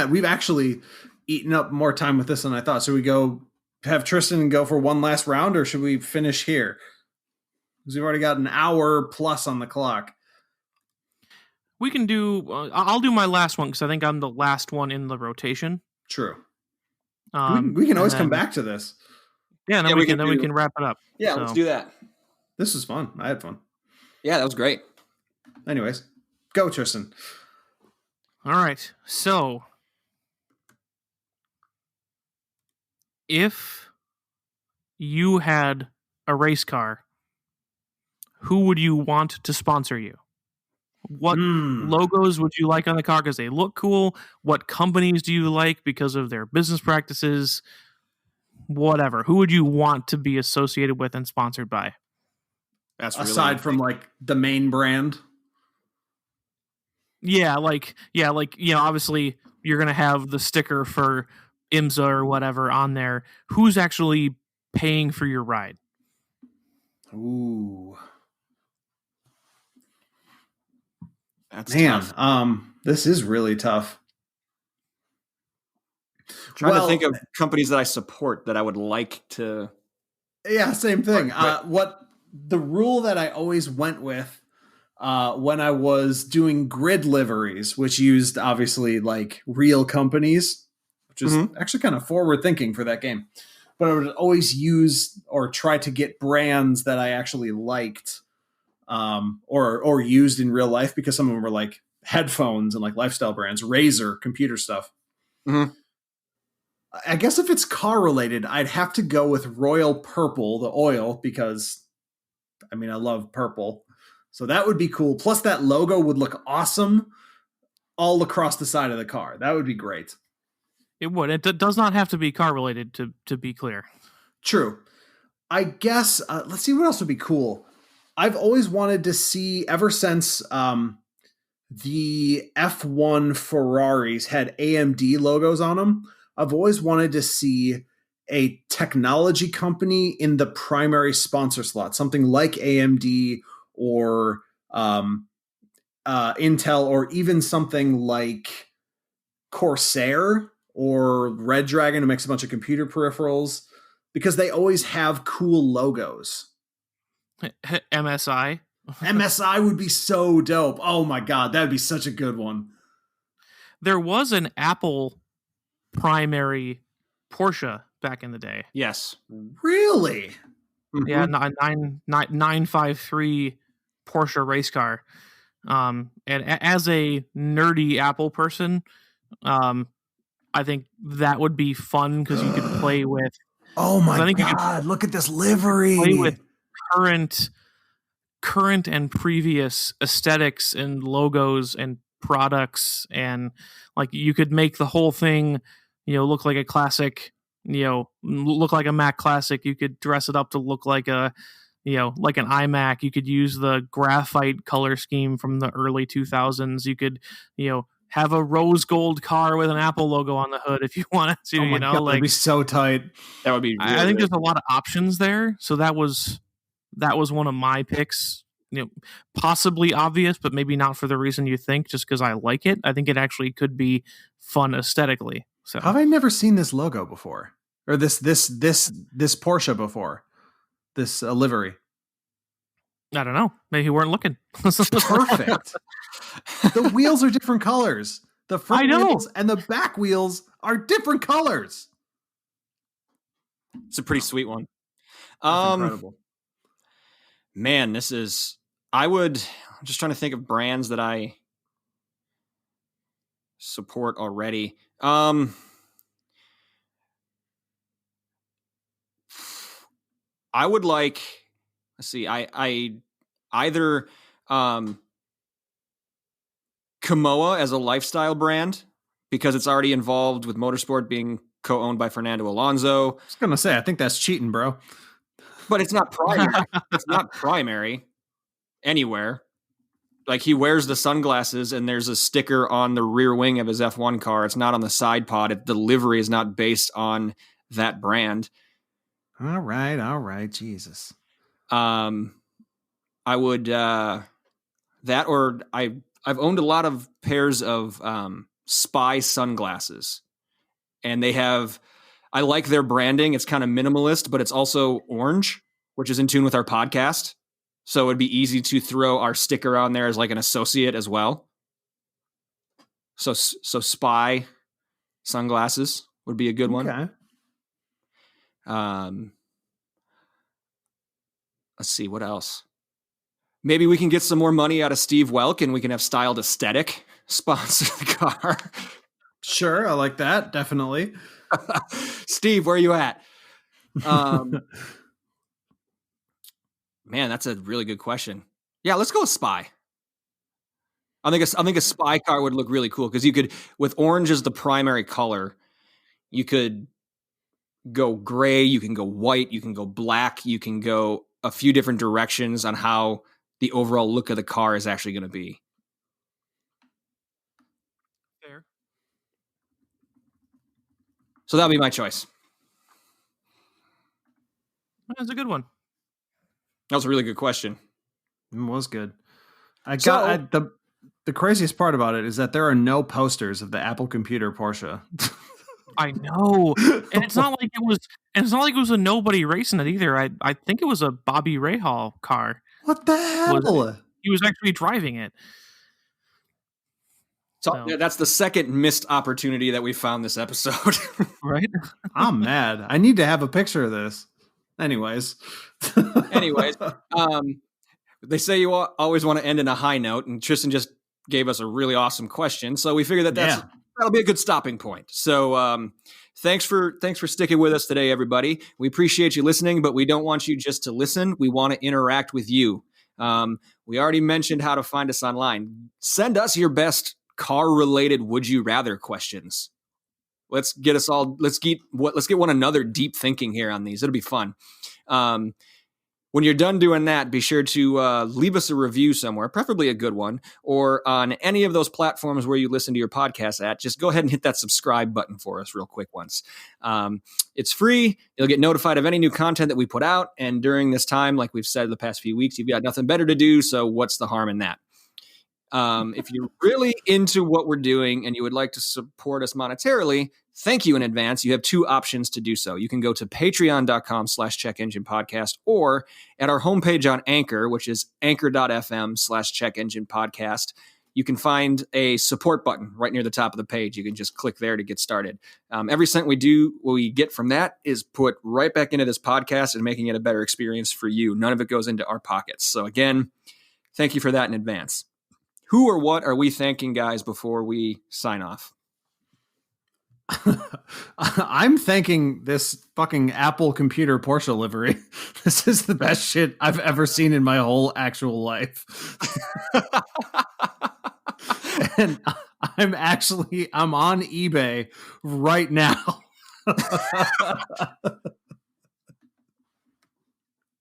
[SPEAKER 3] we've actually eaten up more time with this than I thought. So we go have Tristan go for one last round, or should we finish here? Because we've already got an hour plus on the clock.
[SPEAKER 4] We can do. I'll do my last one because I think I'm the last one in the rotation.
[SPEAKER 3] True. We can always come back to this.
[SPEAKER 4] Yeah, then we can wrap it up.
[SPEAKER 2] Yeah, let's do that.
[SPEAKER 3] This was fun. I had fun.
[SPEAKER 2] Yeah, that was great.
[SPEAKER 3] Anyways, go, Tristan.
[SPEAKER 4] All right. So, if you had a race car, who would you want to sponsor you? What logos would you like on the car because they look cool? What companies do you like because of their business practices? Whatever. Who would you want to be associated with and sponsored by?
[SPEAKER 2] That's
[SPEAKER 3] aside from like the main brand.
[SPEAKER 4] Yeah, obviously you're gonna have the sticker for IMSA or whatever on there. Who's actually paying for your ride?
[SPEAKER 3] Ooh.
[SPEAKER 2] That's
[SPEAKER 3] Man,
[SPEAKER 2] tough.
[SPEAKER 3] this is really tough.
[SPEAKER 2] Trying to think of companies that I support that I would like to.
[SPEAKER 3] Yeah, same thing. What the rule that I always went with when I was doing grid liveries, which used obviously like real companies, which is actually kind of forward thinking for that game. But I would always use or try to get brands that I actually liked. Or used in real life, because some of them were like headphones and like lifestyle brands, Razer, computer stuff.
[SPEAKER 2] Mm-hmm.
[SPEAKER 3] I guess if it's car related, I'd have to go with Royal Purple, the oil, because I mean, I love purple. So that would be cool. Plus that logo would look awesome all across the side of the car. That would be great.
[SPEAKER 4] It would. It does not have to be car related to be clear.
[SPEAKER 3] True. I guess, let's see what else would be cool. I've always wanted to see, ever since the F1 Ferraris had AMD logos on them, I've always wanted to see a technology company in the primary sponsor slot, something like AMD or Intel, or even something like Corsair or Red Dragon, who makes a bunch of computer peripherals, because they always have cool logos.
[SPEAKER 4] MSI.
[SPEAKER 3] MSI would be so dope. Oh my God, that'd be such a good one.
[SPEAKER 4] There was an Apple primary Porsche back in the day.
[SPEAKER 2] Yes.
[SPEAKER 3] Really?
[SPEAKER 4] Yeah, 953 Porsche race car. And as a nerdy Apple person, I think that would be fun because you could play with.
[SPEAKER 3] Oh my God! Look at this livery.
[SPEAKER 4] Play with current and previous aesthetics and logos and products, and like you could make the whole thing, look like a classic. Look like a Mac classic. You could dress it up to look like like an iMac. You could use the graphite color scheme from the early 2000s. You could, have a rose gold car with an Apple logo on the hood if you wanted to.
[SPEAKER 3] Oh my God, that'd be so tight.
[SPEAKER 2] That would be. Really
[SPEAKER 4] I think there's a lot of options there. So that was one of my picks. Possibly obvious, but maybe not for the reason you think. Just because I like it, I think it actually could be fun aesthetically. So
[SPEAKER 3] have I never seen this logo before, or this Porsche before? This livery.
[SPEAKER 4] I don't know. Maybe you weren't looking.
[SPEAKER 3] Perfect. The wheels are different colors. The front wheels and the back wheels are different colors.
[SPEAKER 2] It's a pretty sweet one.
[SPEAKER 3] Incredible.
[SPEAKER 2] Man, I'm just trying to think of brands that I support already. I would like, let's see, I either Kamoa as a lifestyle brand, because it's already involved with motorsport, being co-owned by Fernando Alonso.
[SPEAKER 3] I was gonna say, I think that's cheating, bro.
[SPEAKER 2] But it's not primary. It's not primary anywhere. Like, he wears the sunglasses and there's a sticker on the rear wing of his F1 car. It's not on the side pod. The livery is not based on that brand.
[SPEAKER 3] All right. Jesus.
[SPEAKER 2] I would that, or I've owned a lot of pairs of Spy sunglasses, and I like their branding. It's kind of minimalist, but it's also orange, which is in tune with our podcast. So it'd be easy to throw our sticker on there as like an associate as well. So Spy sunglasses would be a good one.
[SPEAKER 3] Okay.
[SPEAKER 2] Let's see, what else? Maybe we can get some more money out of Steve Welk and we can have Styled Aesthetic sponsor the car.
[SPEAKER 3] Sure, I like that. Definitely.
[SPEAKER 2] Steve, where are you at? Man, that's a really good question. Yeah, let's go with Spy. I think a spy car would look really cool because you could, with orange as the primary color, you could go gray, you can go white, you can go black, you can go a few different directions on how the overall look of the car is actually going to be.
[SPEAKER 4] Fair.
[SPEAKER 2] So that'll be my choice.
[SPEAKER 4] That's a good one.
[SPEAKER 2] That was a really good question.
[SPEAKER 3] It was good. The craziest part about it is that there are no posters of the Apple computer Porsche.
[SPEAKER 4] I know, and it's not like it was a nobody racing it either. I think it was a Bobby Rahal car.
[SPEAKER 3] What the hell?
[SPEAKER 4] He was actually driving it.
[SPEAKER 2] So that's the second missed opportunity that we found this episode.
[SPEAKER 4] Right?
[SPEAKER 3] I'm mad. I need to have a picture of this. Anyways,
[SPEAKER 2] they say you always want to end in a high note, and Tristan just gave us a really awesome question, so we figured that'll be a good stopping point. So thanks for sticking with us today, everybody. We appreciate you listening, but we don't want you just to listen. We want to interact with you. We already mentioned how to find us online. Send us your best car-related would you rather questions. Let's get one another deep thinking here on these. It'll be fun. When you're done doing that, be sure to leave us a review somewhere, preferably a good one, or on any of those platforms where you listen to your podcast at. Just go ahead and hit that subscribe button for us real quick once. It's free. You'll get notified of any new content that we put out. And during this time, like we've said the past few weeks, you've got nothing better to do. So what's the harm in that? If you're really into what we're doing and you would like to support us monetarily, thank you in advance. You have two options to do so. You can go to patreon.com/checkenginepodcast or at our homepage on Anchor, which is anchor.fm/checkenginepodcast. You can find a support button right near the top of the page. You can just click there to get started. Every cent we get from that is put right back into this podcast and making it a better experience for you. None of it goes into our pockets. So again, thank you for that in advance. Who or what are we thanking, guys, before we sign off?
[SPEAKER 3] I'm thanking this fucking Apple computer Porsche livery. This is the best shit I've ever seen in my whole actual life. And I'm on eBay right now.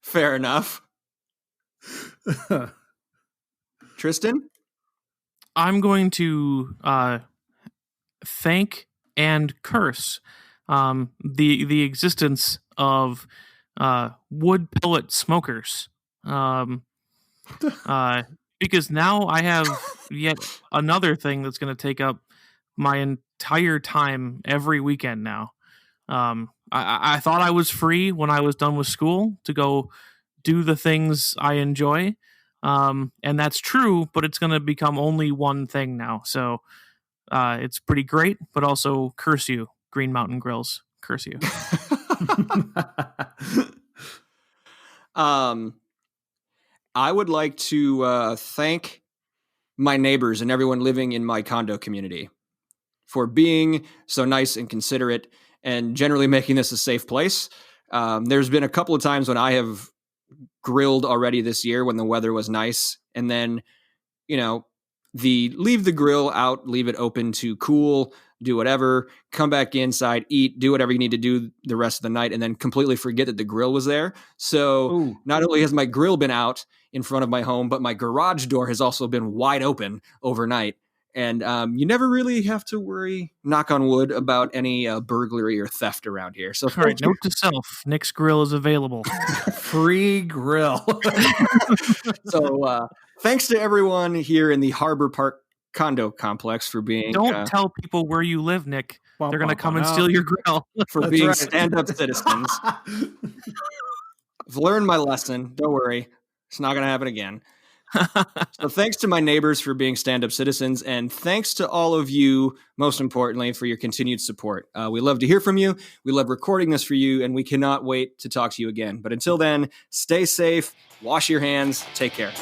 [SPEAKER 2] Fair enough. Tristan?
[SPEAKER 4] I'm going to thank and curse the existence of wood pellet smokers, because now I have yet another thing that's going to take up my entire time every weekend now. I thought I was free when I was done with school to go do the things I enjoy. And that's true, but it's going to become only one thing now. So it's pretty great, but also curse you, Green Mountain Grills. Curse you.
[SPEAKER 2] I would like to thank my neighbors and everyone living in my condo community for being so nice and considerate and generally making this a safe place. There's been a couple of times when I have grilled already this year when the weather was nice, and then leave the grill out, leave it open to cool, do whatever, come back inside, eat, do whatever you need to do the rest of the night, and then completely forget that the grill was there. So Not only has my grill been out in front of my home, but my garage door has also been wide open overnight. And you never really have to worry, knock on wood, about any burglary or theft around here. So,
[SPEAKER 4] all right, note to self: Nick's Grill is available.
[SPEAKER 3] Free grill.
[SPEAKER 2] So, thanks to everyone here in the Harbor Park condo complex for being.
[SPEAKER 4] Don't tell people where you live, Nick. They're going to come and steal your grill.
[SPEAKER 2] For being stand-up citizens. I've learned my lesson. Don't worry, it's not going to happen again. So thanks to my neighbors for being stand-up citizens, and thanks to all of you, most importantly, for your continued support. We love to hear from you. We love recording this for you, and we cannot wait to talk to you again. But until then, stay safe, wash your hands, take care.